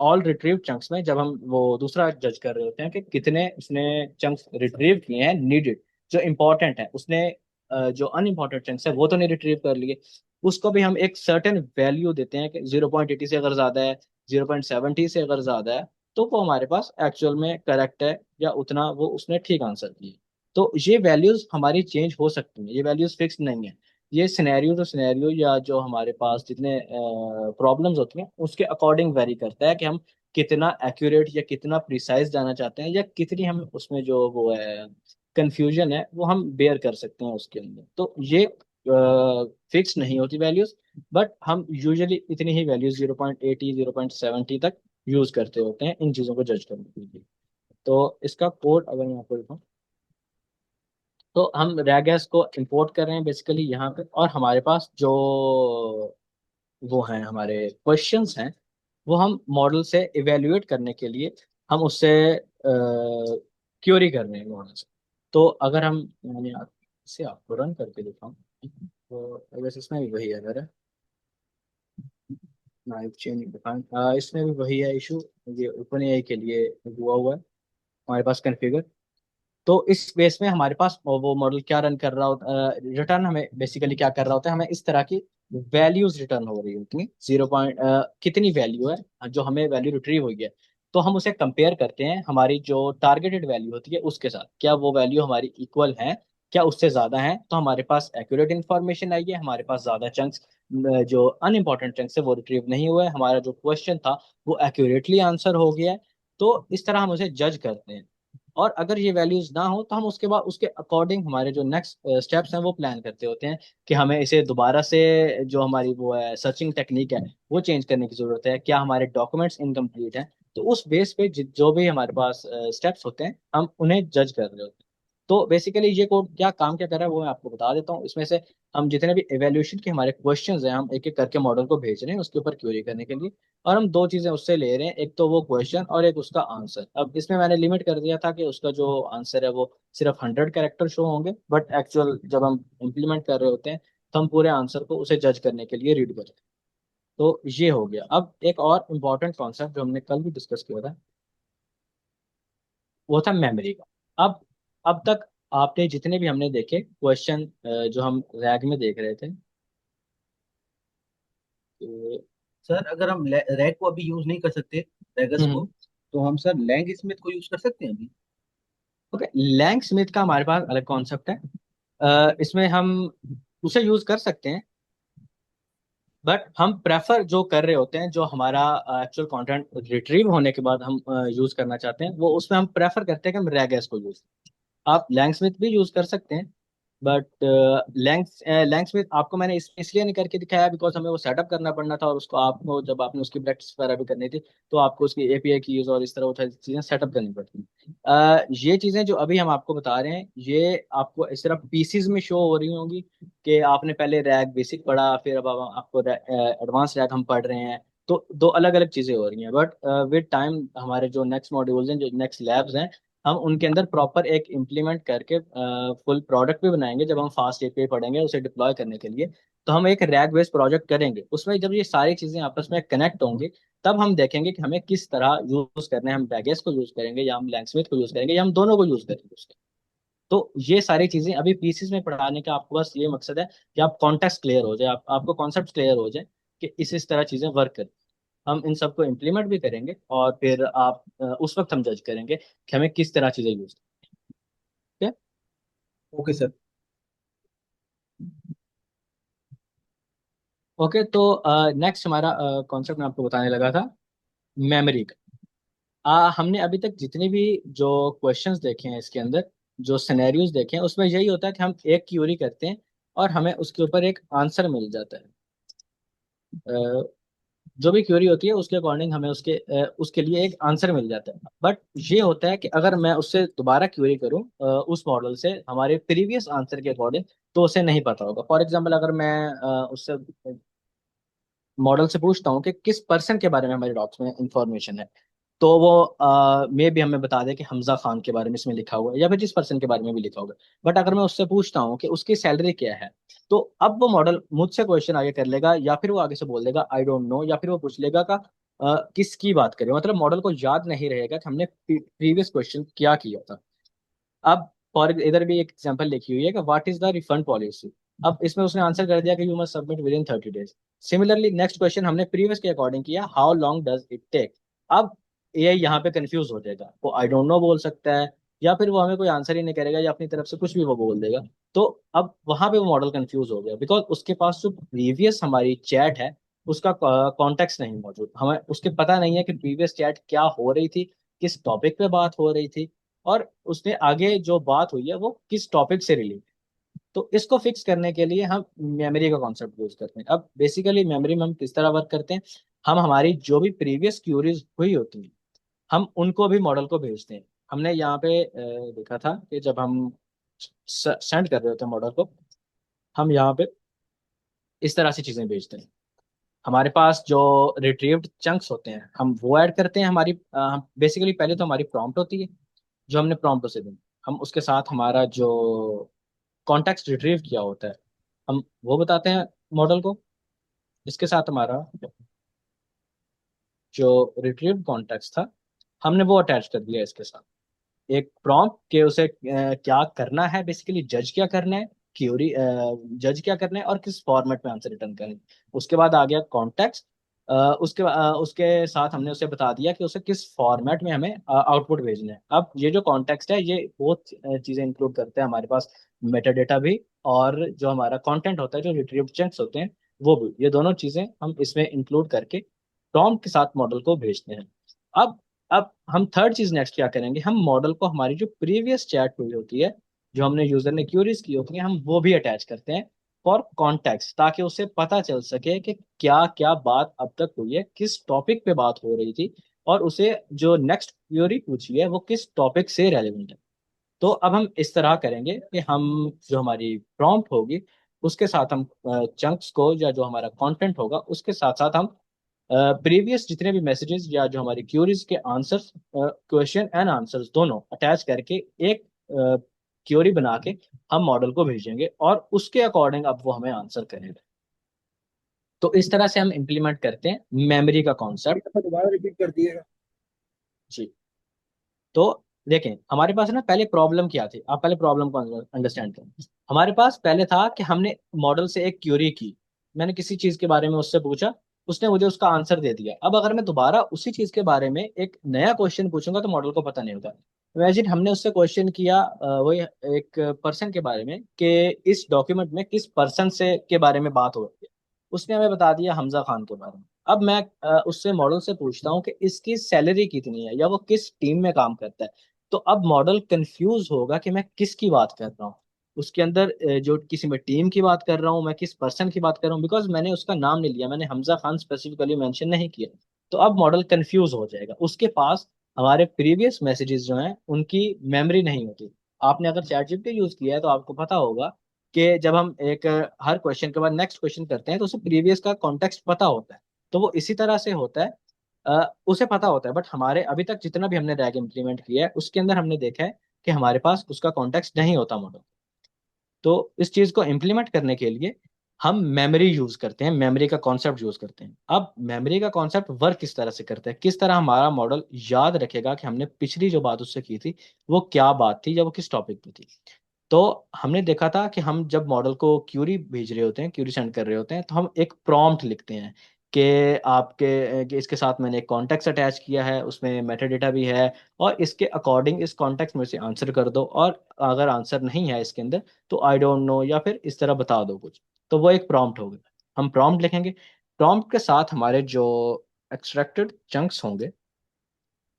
ऑल रिट्रीव चंक्स में, जब हम वो दूसरा जज कर रहे होते हैं कि कितने उसने चंक्स रिट्रीव किए हैं नीडेड जो इंपॉर्टेंट है, उसने जो अनइम्पॉर्टेंट चंक्स है वो तो नहीं रिट्रीव कर लिए, उसको भी हम एक सर्टेन वैल्यू देते हैं कि 0.80 से अगर ज्यादा है, 0.70 से अगर ज्यादा है, तो वो हमारे पास एक्चुअल में करेक्ट है, या उतना वो उसने ठीक आंसर दिया। तो ये वैल्यूज हमारी चेंज हो सकती हैं, ये वैल्यूज फिक्स नहीं है। ये सिनेरियो टू सिनेरियो, या जो हमारे पास जितने प्रॉब्लम्स होती हैं उसके अकॉर्डिंग वेरी करता है कि हम कितना एक्यूरेट या कितना प्रिसाइज जाना चाहते हैं, या कितनी हम उसमें जो वो है कंफ्यूजन है वो हम बेयर कर सकते हैं उसके अंदर। तो ये फिक्स नहीं होती वैल्यूज, बट हम यूजुअली इतनी ही वैल्यूज 0.80 0.70 तक यूज करते होते हैं इन चीज़ों को जज करने के लिए। तो इसका कोड अगर मैं आपको दिखाऊं, तो हम रैगेस को इंपोर्ट कर रहे हैं बेसिकली यहाँ पे, और हमारे पास जो वो हैं हमारे क्वेश्चंस हैं, वो हम मॉडल से इवेल्युएट करने के लिए हम उससे क्यूरी कर रहे हैं मॉडल से। तो अगर हम, मैंने इसे आपको रन करके दिखाऊं, तो वैसे इसमें भी वही एरर है, नाइफ चेन डिफाइन, इसमें भी वही है इशू। ये ओपन एआई के लिए हुआ है हमारे पास कॉन्फ़िगर। तो इस बेस में हमारे पास वो मॉडल क्या रन कर रहा होता, रिटर्न हमें बेसिकली क्या कर रहा होता है, हमें इस तरह की वैल्यूज रिटर्न हो रही होती हैं। जीरो पॉइंट कितनी वैल्यू है जो हमें वैल्यू रिट्रीव हुई है, तो हम उसे कंपेयर करते हैं हमारी जो टारगेटेड वैल्यू होती है उसके साथ, क्या वो वैल्यू हमारी इक्वल है, क्या उससे ज्यादा है तो हमारे पास एक्यूरेट इन्फॉर्मेशन आई है, हमारे पास ज्यादा चंक्स जो अनइम्पॉर्टेंट चंक्स है वो रिट्रीव नहीं हुआ है, हमारा जो क्वेश्चन था वो एक्यूरेटली आंसर हो गया है। तो इस तरह हम उसे जज करते हैं। और अगर ये वैल्यूज ना हो तो हम उसके बाद उसके अकॉर्डिंग हमारे जो नेक्स्ट स्टेप्स हैं वो प्लान करते होते हैं कि हमें इसे दोबारा से, जो हमारी वो है सर्चिंग टेक्निक है, वो चेंज करने की जरूरत है, क्या हमारे डॉक्यूमेंट्स इनकम्प्लीट हैं। तो उस बेस पे जो भी हमारे पास स्टेप्स होते हैं हम उन्हें जज कर रहे होते हैं। तो बेसिकली ये कोड क्या कर रहा है वो मैं आपको बता देता हूँ। इसमें से हम जितने भी एवेल्यूशन के हमारे क्वेश्चंस हैं हम एक एक करके मॉडल को भेज रहे हैं उसके ऊपर क्वेरी करने के लिए, और हम दो चीजें उससे ले रहे हैं, एक तो वो क्वेश्चन और एक उसका आंसर। अब इसमें मैंने लिमिट कर दिया था कि उसका जो आंसर है वो सिर्फ 100 कैरेक्टर शो होंगे, बट एक्चुअल जब हम इम्प्लीमेंट कर रहे होते हैं तो हम पूरे आंसर को उसे जज करने के लिए रीड करते हैं। तो ये हो गया। अब एक और इम्पॉर्टेंट कॉन्सेप्ट जो हमने कल भी डिस्कस किया था, वो था मेमोरी का। अब तक आपने जितने भी हमने देखे क्वेश्चन जो हम रैग में देख रहे थे, तो सर अगर हम रैक को अभी यूज नहीं कर सकते, रैगस को, तो हम सर लैंग स्मिथ को यूज कर सकते हैं अभी? ओके, लैंग स्मिथ का हमारे पास अलग कॉन्सेप्ट है। इसमें हम उसे यूज कर सकते हैं, बट हम प्रेफर जो कर रहे होते हैं, जो हमारा एक्चुअल कंटेंट रिट्रीव होने के बाद हम यूज करना चाहते हैं, वो उसमें हम प्रेफर करते हैं कि हम रैगेस को यूज। आप लैंगस्मिथ भी यूज कर सकते हैं, बट लैंगस्मिथ आपको मैंने इसलिए नहीं करके दिखाया बिकॉज हमें वो सेटअप करना पड़ना था, और उसको आपको जब आपने उसकी प्रैक्टिस वगैरह भी करनी थी तो आपको उसकी एपीआई की यूज और इस तरह वो सारी चीजें सेटअप करनी पड़ती हैं। ये चीजें जो अभी हम आपको बता रहे हैं ये आपको इस तरह पीसीज में शो हो रही होंगी कि आपने पहले रैग बेसिक पढ़ा, फिर अब आपको एडवांस रैग हम पढ़ रहे हैं। तो दो अलग अलग चीजें हो रही हैं, बट विद टाइम हमारे जो नेक्स्ट मॉड्यूल्स हैं, जो नेक्स्ट लैब्स हैं, हम उनके अंदर प्रॉपर एक इम्प्लीमेंट करके फुल प्रोडक्ट भी बनाएंगे। जब हम फास्ट एपीआई पढ़ेंगे उसे डिप्लॉय करने के लिए, तो हम एक रैग बेस्ड प्रोजेक्ट करेंगे। उसमें जब ये सारी चीजें आपस में कनेक्ट होंगी, तब हम देखेंगे कि हमें किस तरह यूज करना है, हम बैगेस को यूज करेंगे या हम लैंगस्मिथ को यूज करेंगे या हम दोनों को यूज करेंगे उसके। तो ये सारी चीजें अभी पीसीस में पढ़ाने का आपको बस ये मकसद है कि आप कॉन्टेक्स्ट क्लियर हो जाए, आपको कॉन्सेप्ट क्लियर हो जाए कि इस तरह चीजें वर्क करें। हम इन सबको इम्प्लीमेंट भी करेंगे, और फिर आप उस वक्त हम जज करेंगे कि हमें किस तरह चीजें यूज करनी है। Okay sir. ओके, तो नेक्स्ट हमारा कॉन्सेप्ट मैं आपको बताने लगा था मेमोरी का। हमने अभी तक जितने भी जो क्वेश्चंस देखे हैं इसके अंदर, जो सिनेरियोज देखे हैं, उसमें यही होता है कि हम एक क्यूरी करते हैं और हमें उसके ऊपर एक आंसर मिल जाता है। जो भी क्वेरी होती है उसके अकॉर्डिंग हमें उसके लिए एक आंसर मिल जाता है। बट ये होता है कि अगर मैं उससे दोबारा क्वेरी करूं उस मॉडल से हमारे प्रीवियस आंसर के अकॉर्डिंग, तो उसे नहीं पता होगा। फॉर एग्जांपल अगर मैं उससे मॉडल से पूछता हूँ कि किस पर्सन के बारे में हमारे डॉक्स में इंफॉर्मेशन है, तो वो मे भी हमें बता दे कि हमजा खान के बारे में इसमें लिखा हुआ है, या फिर जिस पर्सन के बारे में भी लिखा होगा। बट अगर मैं उससे पूछता हूँ कि उसकी सैलरी क्या है, तो अब वो मॉडल मुझसे क्वेश्चन आगे कर लेगा, या फिर वो आगे से बोल देगा आई डोंट नो, या फिर वो पूछ लेगा का किसकी बात करें। मतलब मॉडल को याद नहीं रहेगा कि हमने प्रीवियस क्वेश्चन क्या किया था। अब फॉर इधर भी एक एग्जांपल लिखी हुई है कि what is the refund policy. अब इसमें उसने आंसर कर दिया कि you must submit within 30 days। Similarly next question हमने प्रीवियस के अकॉर्डिंग किया, how long does it take. अब ये यहाँ पे कंफ्यूज हो जाएगा, वो आई डोंट नो बोल सकता है, या फिर वो हमें कोई आंसर ही नहीं करेगा, या अपनी तरफ से कुछ भी वो बोल देगा। तो अब वहां पे वो मॉडल कंफ्यूज हो गया, बिकॉज उसके पास जो प्रीवियस हमारी चैट है उसका कॉन्टेक्स्ट नहीं मौजूद, हमें उसके पता नहीं है कि प्रीवियस चैट क्या हो रही थी, किस टॉपिक पे बात हो रही थी, और उसने आगे जो बात हुई है वो किस टॉपिक से रिलेटेड। तो इसको फिक्स करने के लिए हम मेमोरी का कॉन्सेप्ट यूज करते हैं। अब बेसिकली मेमोरी में हम किस तरह वर्क करते हैं, हम हमारी जो भी प्रीवियस क्यूरीज हुई होती हैं हम उनको भी मॉडल को भेजते हैं। हमने यहाँ पे देखा था कि जब हम सेंड कर रहे होते हैं मॉडल को, हम यहाँ पे इस तरह से चीजें भेजते हैं। हमारे पास जो रिट्रीव्ड चंक्स होते हैं हम वो ऐड करते हैं। हमारी बेसिकली पहले तो हमारी प्रॉम्प्ट होती है जो हमने प्रॉम्प्ट उसे दी, हम उसके साथ हमारा जो कॉन्टेक्स्ट रिट्रीव किया होता है हम वो बताते हैं मॉडल को। इसके साथ हमारा जो रिट्रीव्ड कॉन्टेक्स्ट था हमने वो अटैच कर दिया इसके साथ एक प्रॉम्प्ट के उसे क्या करना है, बेसिकली जज क्या करना है, क्यूरी जज क्या करना है और किस फॉर्मेट में आंसर रिटर्न करना है। उसके बाद आ गया कॉन्टेक्स्ट, उसके साथ हमने उसे बता दिया कि उसे किस फॉर्मेट में हमें आउटपुट भेजना है। अब ये जो कॉन्टेक्स्ट है ये बहुत चीजें इंक्लूड करते हैं हमारे पास, मेटा डेटा भी और जो हमारा कंटेंट होता है जो रिट्रीव्ड चंक्स होते हैं वो भी, ये दोनों चीजें हम इसमें इंक्लूड करके प्रॉम्प्ट के साथ मॉडल को भेजते हैं। अब अब हम थर्ड चीज नेक्स्ट क्या करेंगे, हम मॉडल को हमारी जो प्रीवियस चैट हुई होती है जो हमने यूजर ने क्यूरीज की होती है हम वो भी अटैच करते हैं फॉर कॉन्टेक्स्ट, ताकि उसे पता चल सके कि क्या क्या बात अब तक हुई है, किस टॉपिक पे बात हो रही थी, और उसे जो नेक्स्ट क्यूरी पूछी है वो किस टॉपिक से रेलेवेंट है। तो अब हम इस तरह करेंगे कि हम जो हमारी प्रॉम्प्ट होगी उसके साथ हम चंक्स को या जो हमारा कंटेंट होगा उसके साथ साथ हम प्रीवियस जितने भी मैसेजेस या जो हमारी क्यूरीज के आंसर्स, क्वेश्चन एंड आंसर्स दोनों अटैच करके एक क्यूरी बना के हम मॉडल को भेजेंगे और उसके अकॉर्डिंग अब वो हमें आंसर करेगा। तो इस तरह से हम इम्प्लीमेंट करते हैं मेमोरी का एक कॉन्सेप्ट। दफा दोबारा रिपीट कर दिएगा। जी। तो देखें हमारे पास ना पहले प्रॉब्लम क्या थी, आप पहले प्रॉब्लम को अंडरस्टैंड करें। हमारे पास पहले था कि हमने मॉडल से एक क्यूरी की, मैंने किसी चीज के बारे में उससे पूछा, उसने मुझे उसका आंसर दे दिया। अब अगर मैं दोबारा उसी चीज के बारे में एक नया क्वेश्चन पूछूंगा तो मॉडल को पता नहीं होगा। इमेजिन हमने उससे क्वेश्चन किया वही एक पर्सन के बारे में कि इस डॉक्यूमेंट में किस पर्सन से के बारे में बात हो रही है, उसने हमें बता दिया हमजा खान के बारे में। अब मैं उससे मॉडल से पूछता हूँ कि इसकी सैलरी कितनी है या वो किस टीम में काम करता है। तो अब मॉडल कंफ्यूज होगा कि मैं किसकी बात कर रहा हूँ, उसके अंदर जो किसी में टीम की बात कर रहा हूँ, मैं किस पर्सन की बात कर रहा हूँ, बिकॉज मैंने उसका नाम नहीं लिया, मैंने हमजा खान स्पेसिफिकली मेंशन नहीं किया। तो अब मॉडल कंफ्यूज हो जाएगा, उसके पास हमारे प्रीवियस मैसेजेस जो हैं उनकी मेमोरी नहीं होती। आपने अगर चैट जीपीटी यूज किया है तो आपको पता होगा कि जब हम एक हर क्वेश्चन के बाद नेक्स्ट क्वेश्चन करते हैं तो उसे प्रीवियस का कॉन्टेक्स्ट पता होता है। तो वो इसी तरह से होता है, उसे पता होता है। बट हमारे अभी तक जितना भी हमने रैग इम्प्लीमेंट किया है उसके अंदर हमने देखा है कि हमारे पास उसका कॉन्टेक्स्ट नहीं होता मॉडल। तो इस चीज को इम्प्लीमेंट करने के लिए हम मेमोरी यूज करते हैं, मेमोरी का कॉन्सेप्ट यूज करते हैं। अब मेमोरी का कॉन्सेप्ट वर्क किस तरह से करता है, किस तरह हमारा मॉडल याद रखेगा कि हमने पिछली जो बात उससे की थी वो क्या बात थी या वो किस टॉपिक पे थी। तो हमने देखा था कि हम जब मॉडल को क्यूरी भेज रहे होते हैं, क्यूरी सेंड कर रहे होते हैं, तो हम एक प्रॉम्प्ट लिखते हैं कि कि इसके साथ मैंने एक कॉन्टेक्स्ट अटैच किया है, उसमें मेटा डेटा भी है, और इसके अकॉर्डिंग इस कॉन्टेक्स्ट में से आंसर कर दो, और अगर आंसर नहीं है इसके अंदर तो आई डोंट नो या फिर इस तरह बता दो कुछ। तो वो एक प्रॉम्प्ट हो गया, हम प्रॉम्प्ट लिखेंगे। प्रॉम्प्ट के साथ हमारे जो एक्सट्रैक्टेड चंक्स होंगे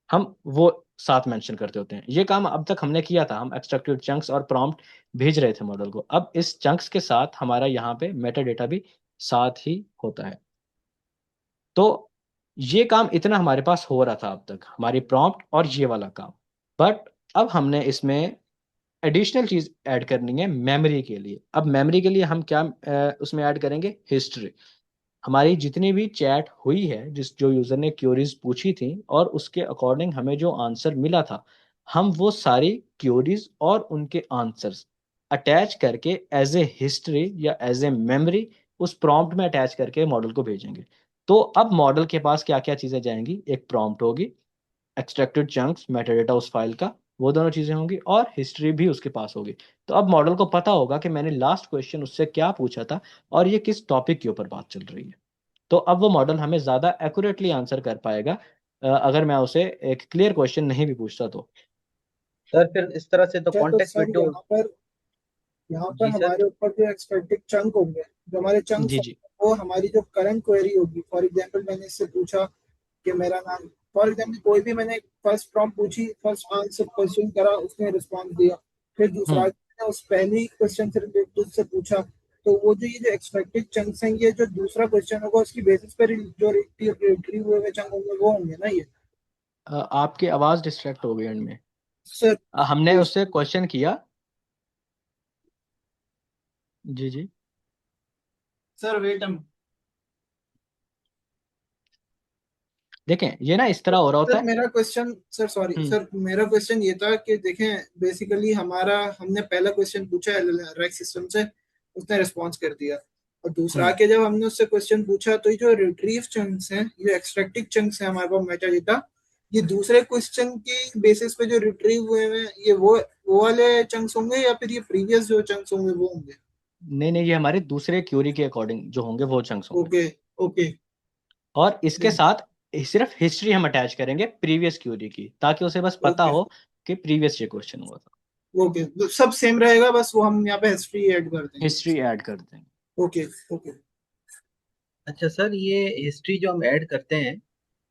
हम वो साथ मेंशन करते होते हैं। ये काम अब तक हमने किया था, हम एक्सट्रैक्टेड चंक्स और प्रॉम्प्ट भेज रहे थे मॉडल को। अब इस चंक्स के साथ हमारा यहाँ पे मेटा डेटा भी साथ ही होता है। तो ये काम इतना हमारे पास हो रहा था अब तक, हमारी प्रॉम्प्ट और ये वाला काम। बट अब हमने इसमें एडिशनल चीज ऐड करनी है मेमोरी के लिए। अब मेमोरी के लिए हम क्या उसमें ऐड करेंगे, हिस्ट्री। हमारी जितनी भी चैट हुई है, जिस जो यूजर ने क्यूरीज पूछी थी और उसके अकॉर्डिंग हमें जो आंसर मिला था, हम वो सारी क्यूरीज और उनके आंसर्स अटैच करके एज ए हिस्ट्री या एज ए मेमोरी उस प्रॉम्प्ट में अटैच करके मॉडल को भेजेंगे। तो अब मॉडल के पास क्या क्या चीजें जाएंगी, एक प्रॉम्प्ट होगी, एक्सट्रैक्टेड चंक्स मेटाडेटा उस फाइल का, वो दोनों चीज़ें होंगी और हिस्ट्री भी उसके पास होगी। तो अब मॉडल को पता होगा कि मैंने लास्ट क्वेश्चन उससे क्या पूछा था और ये किस टॉपिक के ऊपर बात चल रही है। तो अब वो मॉडल हमें ज़्यादा एक्यूरेटली आंसर कर पाएगा अगर मैं उसे एक क्लियर क्वेश्चन नहीं भी पूछता तो। सर फिर इस तरह से तो अच्छा तो कॉन्टेक्स्ट सर विंडो। यहाँ पर जी सर। हमारे ऊपर जो एक्सपेक्टेड चंक होंगे, जो हमारे चंक्स जी जी। होंगे, वो हमारी जो करंट क्वेरी होगी। फॉर एग्जांपल मैंने इससे पूछा कि मेरा नाम, फॉर एग्जांपल कोई भी मैंने फर्स्ट प्रॉम्प्ट पूछी, फर्स्ट आंसर क्वेश्चन करा, उसने रिस्पॉन्स दिया। फिर दूसरा हम्म मैंने उस पहले ही क्वेश्चन से रिलेटेड उससे पूछा। तो वो जो ये जो एक्सपेक्टेड चंक्स हैं, ये जो दूसरा क्वेश्चन होगा उसकी बेसिस पर जो रिट्रीव हुए हुए चंक होंगे वो होंगे ना ये। आपकी आवाज़ डिस्ट्रैक्ट हो गई एंड में। सर हमने उससे क्वेश्चन किया। जी जी। Sir wait. देखें ये ना इस तरह हो रहा होता सर है। मेरा क्वेश्चन, सर सॉरी हम्म सर, मेरा क्वेश्चन ये था कि देखें, बेसिकली हमारा हमने पहला क्वेश्चन पूछा रैक सिस्टम से, उसने रिस्पॉन्स कर दिया। और दूसरा हम्म आके जब हमने उससे क्वेश्चन पूछा, तो ये जो रिट्रीव चंक्स हैं, ये एक्सट्रैक्टिव चंक्स हैं हमारे पास मेटा डेटा, ये दूसरे क्वेश्चन की बेसिस पे जो रिट्रीव हुए हैं, ये वो वाले चंक्स होंगे या फिर ये प्रीवियस जो चंक्स होंगे वो होंगे? नहीं नहीं, ये हमारे दूसरे क्यूरी के अकॉर्डिंग जो होंगे वो चंक्स होंगे। Okay okay. और इसके साथ सिर्फ हिस्ट्री हम अटैच करेंगे प्रीवियस क्यूरी की, ताकि उसे बस पता ओके हो कि प्रीवियस ये क्वेश्चन हुआ था। ओके, सब सेम रहेगा, बस वो हम यहाँ पे हिस्ट्री ऐड कर देंगे। हिस्ट्री ऐड कर देंगे। Okay okay. अच्छा सर, ये हिस्ट्री जो हम ऐड करते हैं,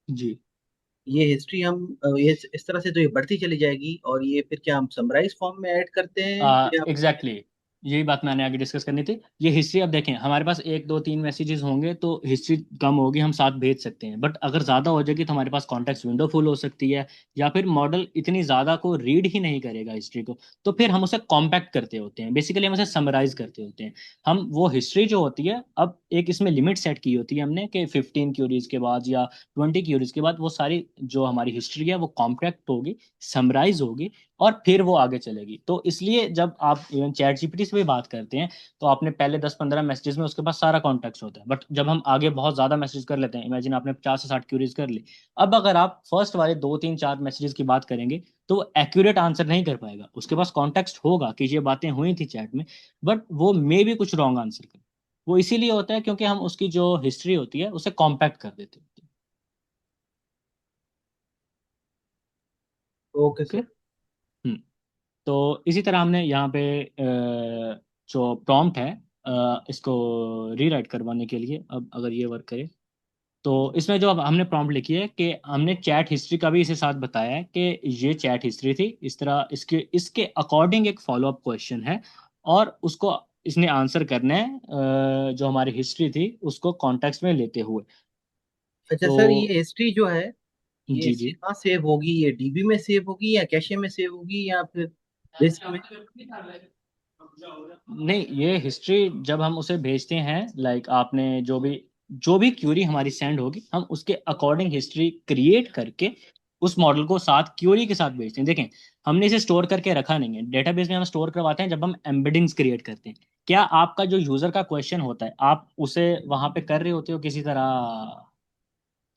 जी। ये हिस्ट्री हम ये इस तरह से तो ये बढ़ती चली जाएगी, और ये फिर क्या हम समराइज फॉर्म में ऐड करते हैं या एग्जैक्टली exactly. यही बात मैंने आगे डिस्कस करनी थी। ये हिस्ट्री अब देखें, हमारे पास एक दो तीन मैसेजेस होंगे तो हिस्ट्री कम होगी, हम साथ भेज सकते हैं। बट अगर ज़्यादा हो जाएगी तो हमारे पास कॉन्टेक्स्ट विंडो फुल हो सकती है, या फिर मॉडल इतनी ज़्यादा को रीड ही नहीं करेगा हिस्ट्री को। तो फिर हम उसे कॉम्पैक्ट करते होते हैं, बेसिकली हम उसे समराइज करते होते हैं। हम वो हिस्ट्री जो होती है, अब एक इसमें लिमिट सेट की होती है हमने कि 15 क्यूरीज के बाद या 20 क्यूरीज के बाद वो सारी जो हमारी हिस्ट्री है वो कॉम्पैक्ट होगी, समराइज होगी, और फिर वो आगे चलेगी। तो इसलिए जब आप इवन चैट जीपीटी से भी बात करते हैं तो आपने पहले 10-15 मैसेजेस में उसके पास सारा कॉन्टेक्स्ट होता है। बट जब हम आगे बहुत ज़्यादा मैसेज कर लेते हैं, इमेजिन आपने 50 से 60 क्यूरीज कर ली, अब अगर आप फर्स्ट वाले 2-3-4 मैसेजेस की बात करेंगे तो वो एक्यूरेट आंसर नहीं कर पाएगा। उसके पास कॉन्टेक्स्ट होगा कि ये बातें हुई थी चैट में, बट वो मे भी कुछ रॉन्ग आंसर करे। वो इसीलिए होता है क्योंकि हम उसकी जो हिस्ट्री होती है उसे कॉम्पैक्ट कर देते होते हैं। Okay okay. सर। तो इसी तरह हमने यहाँ पे जो प्रॉम्प्ट है, इसको रीराइट करवाने के लिए, अब अगर ये वर्क करे तो इसमें जो अब हमने प्रॉम्प्ट लिखी है कि हमने चैट हिस्ट्री का भी इसे साथ बताया है कि ये चैट हिस्ट्री थी इस तरह, इसके इसके अकॉर्डिंग एक फॉलो अप क्वेश्चन है और उसको इसने आंसर करना है जो हमारी हिस्ट्री थी उसको कॉन्टेक्स्ट में लेते हुए। अच्छा सर, तो ये हिस्ट्री जो है, ये जी हिस्ट्री जी। कहाँ सेव होगी? ये डीबी में सेव होगी या कैशे में सेव होगी या फिर डिस्क में? नहीं, ये हिस्ट्री जब हम उसे भेजते हैं, लाइक आपने जो भी क्यूरी हमारी सेंड होगी, हम उसके अकॉर्डिंग हिस्ट्री क्रिएट करके उस मॉडल को साथ क्यूरी के साथ भेजते हैं। देखें, हमने इसे स्टोर करके रखा नहीं है डेटाबेस में, हम स्टोर करवाते हैं जब हम एम्बेडिंग्स क्रिएट करते हैं। क्या आपका जो यूजर का क्वेश्चन होता है आप उसे वहां पे कर रहे होते हो किसी तरह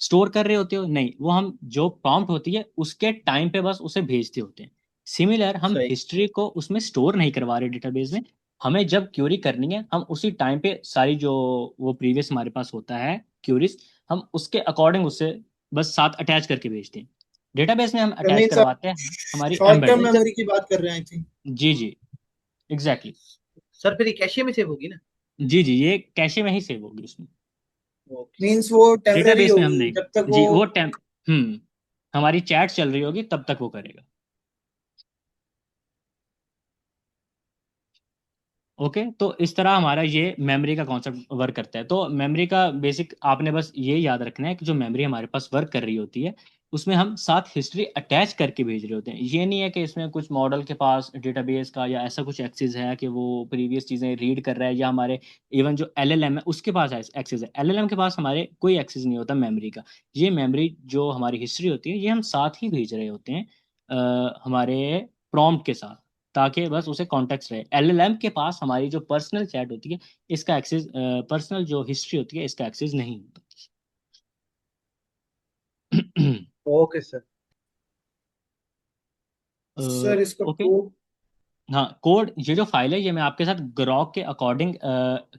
स्टोर कर रहे होते हो? नहीं, वो हम जो प्रॉम्प्ट होती है उसके टाइम पे बस उसे भेजते होते हैं। सिमिलर हम सही। हिस्ट्री को उसमें स्टोर नहीं करवा रहे डेटाबेस में। हमें जब क्यूरी करनी है हम उसी टाइम पे सारी जो वो प्रीवियस हमारे पास होता है क्यूरीज, हम उसके अकॉर्डिंग उसे बस साथ अटैच करके भेजते हैं। डेटाबेस में हम अटैच मीन्स आप करवाते हैं हमारी शॉर्ट टर्म एम्बेडिंग। मेमोरी की बात कर रहे हैं, आई थिंक। जी जी। Exactly exactly। सर फिर ये कैशे में सेव होगी ना? जी जी, ये कैशे में ही सेव होगी उसमें। ओके। मीन्स वो टेम्परेरी डेटाबेस में हम होगी नहीं। जब तक वो। जी वो टेम हमारी चैट चल रही होगी तब तक वो करेगा। ओके। तो इस तरह हमारा ये मेमोरी का कॉन्सेप्ट वर्क करता है। तो मेमोरी का बेसिक आपने बस ये याद रखना है कि जो मेमोरी हमारे पास वर्क कर रही होती है उसमें हम साथ हिस्ट्री अटैच करके भेज रहे होते हैं। ये नहीं है कि इसमें कुछ मॉडल के पास डेटाबेस का या ऐसा कुछ एक्सेस है कि वो प्रीवियस चीज़ें रीड कर रहा है, या हमारे इवन जो एलएलएम है उसके पास एक्सेस है। एलएलएम के पास हमारे कोई एक्सेस नहीं होता मेमोरी का। ये मेमोरी जो हमारी हिस्ट्री होती है ये हम साथ ही भेज रहे होते हैं हमारे प्रॉम्प्ट के साथ, ताकि बस उसे कॉन्टेक्स्ट रहे। एलएलएम के पास हमारी जो पर्सनल चैट होती है इसका एक्सेस, पर्सनल जो हिस्ट्री होती है इसका एक्सेस नहीं होता। Okay sir. सर इसका ओके। कोड। हाँ, कोड, ये जो फाइल है ये मैं आपके साथ ग्रॉक के अकॉर्डिंग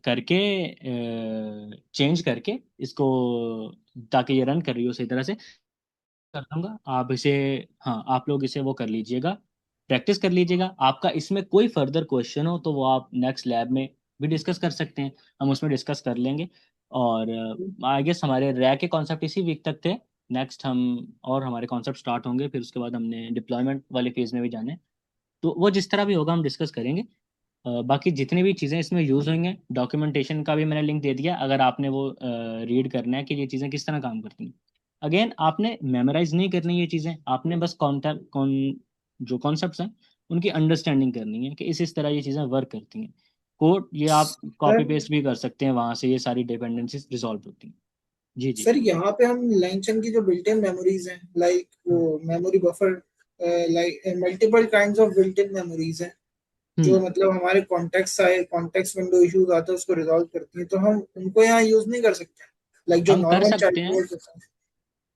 करके चेंज करके इसको, ताकि ये रन कर रही हो सही तरह से, कर दूंगा। आप इसे, हाँ, आप लोग इसे वो कर लीजिएगा, प्रैक्टिस कर लीजिएगा। आपका इसमें कोई फर्दर क्वेश्चन हो तो वो आप नेक्स्ट लैब में भी डिस्कस कर सकते हैं, हम उसमें डिस्कस कर लेंगे। और आई गेस हमारे रैक के कॉन्सेप्ट इसी वीक तक थे। नेक्स्ट हम और हमारे कॉन्सेप्ट स्टार्ट होंगे, फिर उसके बाद हमने डिप्लॉयमेंट वाले फेज में भी जाने, तो वो जिस तरह भी होगा हम डिस्कस करेंगे। बाकी जितनी भी चीज़ें इसमें यूज़ होंगी, डॉक्यूमेंटेशन का भी मैंने लिंक दे दिया, अगर आपने वो रीड करना है कि ये चीज़ें किस तरह काम करती हैं। अगेन, आपने मेमोराइज नहीं करनी ये चीज़ें, आपने बस जो कॉन्सेप्ट्स हैं उनकी अंडरस्टैंडिंग करनी है कि इस तरह ये चीज़ें वर्क करती हैं। कोड ये आप कॉपी सर पेस्ट भी कर सकते हैं, वहाँ से ये सारी डिपेंडेंसीज रिजॉल्व होती हैं। जी जी। सर यहाँ पे हम लैंगचन की जो बिल्ट इन मेमोरीज हैं, लाइक हम्म वो memory buffer, like multiple kinds of built in memories हैं, जो हम्म, मतलब हमारे कॉन्टेक्स्ट विंडो इश्यूज आते हैं उसको रिजॉल्व करती हैं, तो हम उनको यहाँ यूज नहीं कर सकते, लाइक जो हम कर नॉर्मल सकते चाइल्ड हैं। कोड होता है।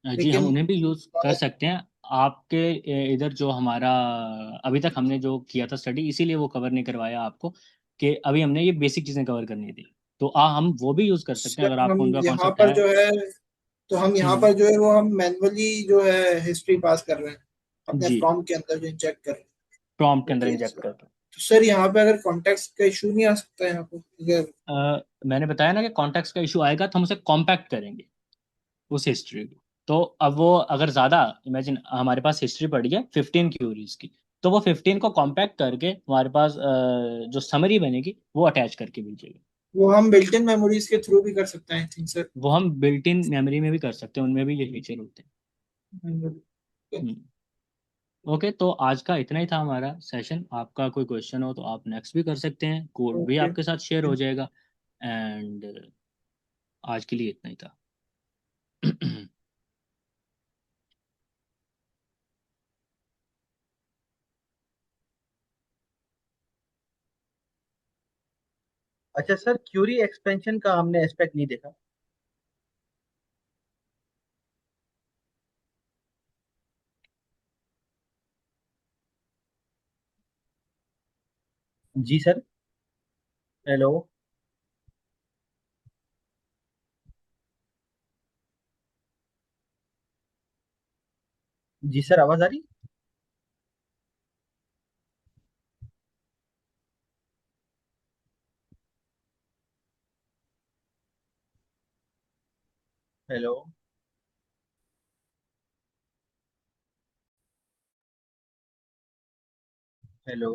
जी, हम लेकिन उन्हें भी यूज कर सकते हैं। आपके इधर जो हमारा अभी तक हमने जो किया था स्टडी, इसीलिए वो कवर नहीं करवाया आपको, कि अभी हमने ये बेसिक चीजें कवर करनी थी। तो हम वो भी यूज कर सकते हैं, सर अगर हम आपको उनका यहाँ कॉन्सेप्ट पर है। जो है, तो हम यहाँ हम्म। पर जो है वो हम मैनुअली जो है हिस्ट्री पास कर रहे हैं, अपने जी, प्रॉम्प्ट के अंदर जो इंजेक्ट कर रहे प्रॉम्प्ट के हैं। अंदर ओके इंजेक्ट सर, कर दो। तो सर यहाँ पे अगर कॉन्टेक्स्ट का इशू नहीं आ सकता है यहाँ पे अगर। मैंने बताया ना कि कॉन्टेक्स्ट का इशू आएगा तो हम उसे कॉम्पैक्ट करेंगे, उस हिस्ट्री को। तो अब वो अगर ज़्यादा, इमेजिन हमारे पास हिस्ट्री पड़ी है 15 क्यूरीज की, तो वो 15 को कॉम्पैक्ट करके हमारे पास जो समरी बनेगी वो अटैच करके भेजेगा। वो हम बिल्ट इन मेमोरीज के थ्रू भी कर सकते हैं आई थिंक सर। वो हम बिल्ट इन मेमोरी में भी कर सकते हैं, उनमें भी ये फीचर होते हैं। ओके, तो आज का इतना ही था हमारा सेशन। आपका कोई क्वेश्चन हो तो आप नेक्स्ट भी कर सकते हैं, कोड भी ओके। आपके साथ शेयर हो जाएगा। एंड आज के लिए इतना ही था। अच्छा सर, क्यूरी एक्सपेंशन का हमने एस्पेक्ट नहीं देखा। जी सर। हेलो। जी सर, आवाज आ रही। हेलो। हेलो।